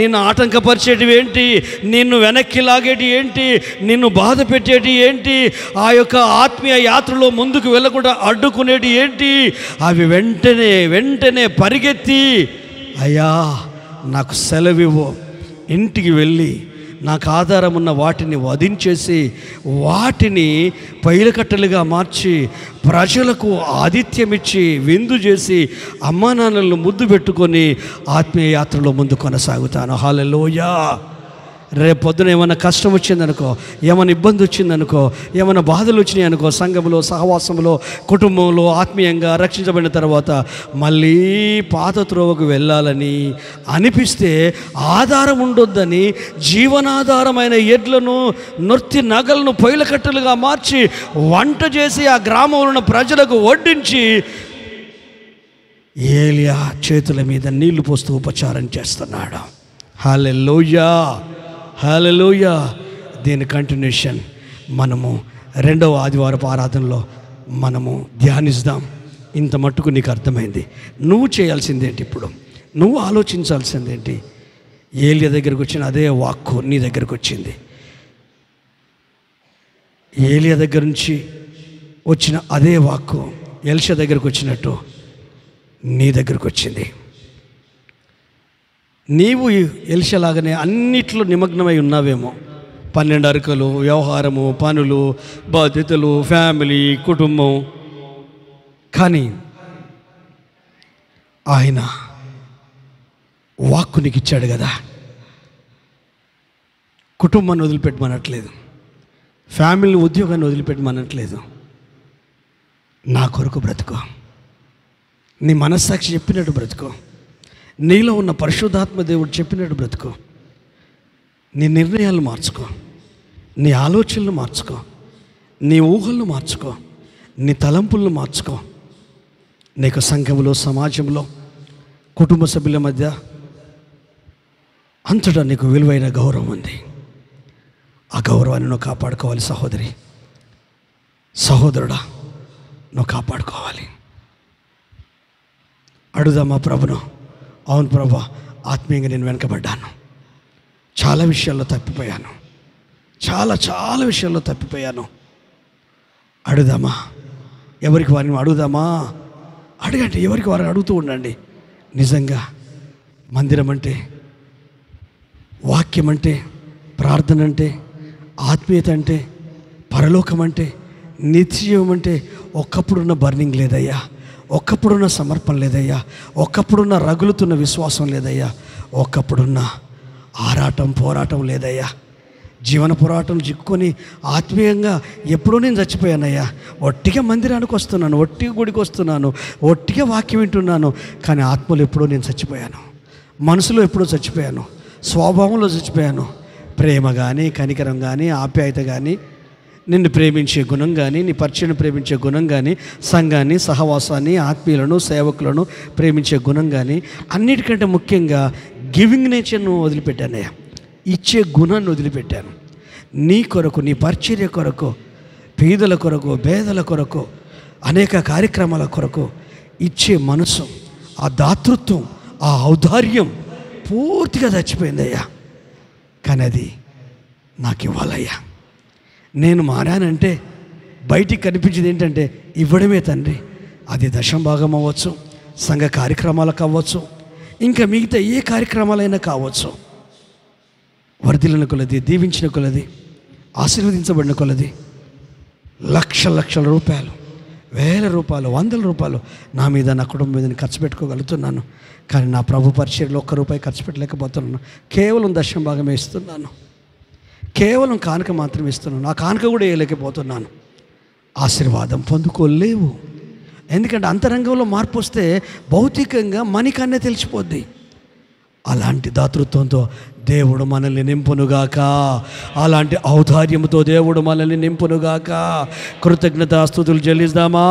నిన్ను ఆటంకపరిచేటివి ఏంటి, నిన్ను వెనక్కి లాగేటి ఏంటి, నిన్ను బాధ పెట్టేటి ఏంటి, ఆ యొక్క ఆత్మీయ యాత్రలో ముందుకు వెళ్ళకుండా అడ్డుకునేటి ఏంటి, అవి వెంటనే పరిగెత్తి, అయ్యా నాకు సెలవివ్వు, ఇంటికి వెళ్ళి నాకు ఆధారం ఉన్న వాటిని వధించేసి వాటిని పైలకట్టలుగా మార్చి ప్రజలకు ఆతిథ్యమిచ్చి విందు చేసి అమ్మా నాన్నలను ముద్దు పెట్టుకొని ఆత్మీయ యాత్రలో ముందు కొనసాగుతాను. హల్లెలూయా. రేపు పొద్దున ఏమైనా కష్టం వచ్చిందనుకో, ఏమైనా ఇబ్బంది వచ్చిందనుకో, ఏమైనా బాధలు వచ్చినాయి అనుకో, సంఘంలో, సహవాసంలో, కుటుంబంలో ఆత్మీయంగా రక్షించబడిన తర్వాత మళ్ళీ పాత త్రోవకు వెళ్ళాలని అనిపిస్తే ఆధారం ఉండొద్దని జీవనాధారమైన ఎడ్లను, నొర్తి నగలను పొయ్యిలకట్టలుగా మార్చి వంట చేసి ఆ గ్రామంలో ఉన్న ప్రజలకు వడ్డించి ఏలియా చేతుల మీద నీళ్లు పోస్తూ ఉపచారం చేస్తున్నాడు. హల్లెలూయా, హల్లెలూయా. దీని కంటిన్యూషన్ మనము 2వ ఆదివారపు ఆరాధనలో మనము ధ్యానిస్తాం. ఇంత మట్టుకు నీకు అర్థమైంది. నువ్వు చేయాల్సిందేంటి? ఇప్పుడు నువ్వు ఆలోచించాల్సిందేంటి? ఏలియా దగ్గరికి వచ్చిన అదే వాక్కు నీ దగ్గరకు వచ్చింది. ఏలియా దగ్గర నుంచి వచ్చిన అదే వాక్కు ఎల్షా దగ్గరకు వచ్చినట్టు నీ దగ్గరకు వచ్చింది. నీవు ఎల్షలాగానే అన్నిట్లో నిమగ్నమై ఉన్నావేమో. 12 అరకలు, వ్యవహారము, పనులు, బాధ్యతలు, ఫ్యామిలీ, కుటుంబం. కానీ ఆయన వాక్కు నీకు ఇచ్చాడు కదా. కుటుంబాన్ని వదిలిపెట్టమనట్లేదు, ఫ్యామిలీ, ఉద్యోగాన్ని వదిలిపెట్టమనట్లేదు. నా కొరకు బ్రతుకో, నీ మనస్సాక్షి చెప్పినట్టు బ్రతుకో, నీలో ఉన్న పరిశుద్ధాత్మ దేవుడు చెప్పినట్టు బ్రతుకో. నీ నిర్ణయాలు మార్చుకో, నీ ఆలోచనలు మార్చుకో, నీ ఊహలను మార్చుకో, నీ తలంపులను మార్చుకో. నీకు సంఘంలో, సమాజంలో, కుటుంబ సభ్యుల మధ్య అంతటా నీకు విలువైన గౌరవం ఉంది. ఆ గౌరవాన్ని నువ్వు కాపాడుకోవాలి. సహోదరి, సహోదరుడా, నువ్వు కాపాడుకోవాలి. అడుగుదామా ప్రభును? అవును ప్రభా, ఆత్మీయంగా నేను వెనకబడ్డాను, చాలా విషయాల్లో తప్పిపోయాను, చాలా విషయాల్లో తప్పిపోయాను. అడుగుదామా? ఎవరికి వారిని అడుగుదామా? అడగండి, ఎవరికి వారిని అడుగుతూ ఉండండి. నిజంగా మందిరం అంటే, వాక్యం అంటే, ప్రార్థన అంటే, ఆత్మీయత అంటే, పరలోకం అంటే, నిత్యజీవం అంటే ఒక్కప్పుడున్న బర్నింగ్ లేదయ్యా, ఒక్కప్పుడున్న సమర్పణ లేదయ్యా, ఒక్కప్పుడున్న రగులుతున్న విశ్వాసం లేదయ్యా, ఒక్కప్పుడున్న ఆరాటం, పోరాటం లేదయ్యా. జీవన పోరాటం చిక్కుకొని ఆత్మీయంగా ఎప్పుడూ నేను చచ్చిపోయానయ్యా. ఒట్టిగా మందిరానికి వస్తున్నాను, ఒట్టిగా గుడికి వస్తున్నాను, ఒట్టిగా వాక్యం వింటున్నాను, కానీ ఆత్మలో ఎప్పుడో నేను చచ్చిపోయాను, మనసులో ఎప్పుడో చచ్చిపోయాను, స్వభావంలో చచ్చిపోయాను. ప్రేమ కానీ, కనికరం కానీ, ఆప్యాయత కానీ, నిన్ను ప్రేమించే గుణం కానీ, నీ పరిచయం ప్రేమించే గుణం కానీ, సంఘాన్ని, సహవాసాన్ని, ఆత్మీయులను, సేవకులను ప్రేమించే గుణం కానీ, అన్నిటికంటే ముఖ్యంగా గివింగ్ నేచర్ను వదిలిపెట్టానయ్యా. ఇచ్చే గుణాన్ని వదిలిపెట్టాను. నీ కొరకు, నీ పరిచర్య కొరకు, పేదల కొరకు, భేదల కొరకు, అనేక కార్యక్రమాల కొరకు ఇచ్చే మనసు, ఆ దాతృత్వం, ఆ ఔదార్యం పూర్తిగా చచ్చిపోయిందయ్యా. కానీ అది నాకు ఇవ్వాలయ్యా. నేను మారానంటే బయటికి కనిపించేది ఏంటంటే ఇవ్వడమే తండ్రి. అది దశంభాగం అవ్వచ్చు, సంఘ కార్యక్రమాలకు అవ్వచ్చు, ఇంకా మిగతా ఏ కార్యక్రమాలైనా కావచ్చు. వర్ధిల్లిన కొలది, దీవించిన కొలది, ఆశీర్వదించబడిన కొలది లక్షల రూపాయలు, వేల రూపాయలు, వందల రూపాయలు నా మీద, నా కుటుంబం మీద ఖర్చు పెట్టుకోగలుగుతున్నాను. కానీ నా ప్రభు పరిచర్యలో ₹1 ఖర్చు పెట్టలేకపోతున్నాను. కేవలం దశంభాగమే ఇస్తున్నాను, కేవలం కానుక మాత్రమే ఇస్తున్నాను. ఆ కానుక కూడా వేయలేకపోతున్నాను. ఆశీర్వాదం పొందుకోలేవు. ఎందుకంటే అంతరంగంలో మార్పు వస్తే భౌతికంగా మనకన్నే తెలిసిపోద్ది. అలాంటి దాతృత్వంతో దేవుడు మనల్ని నింపునుగాక, అలాంటి ఔదార్యంతో దేవుడు మనల్ని నింపునుగాక. కృతజ్ఞతాస్తుతులు చెల్లిద్దామా?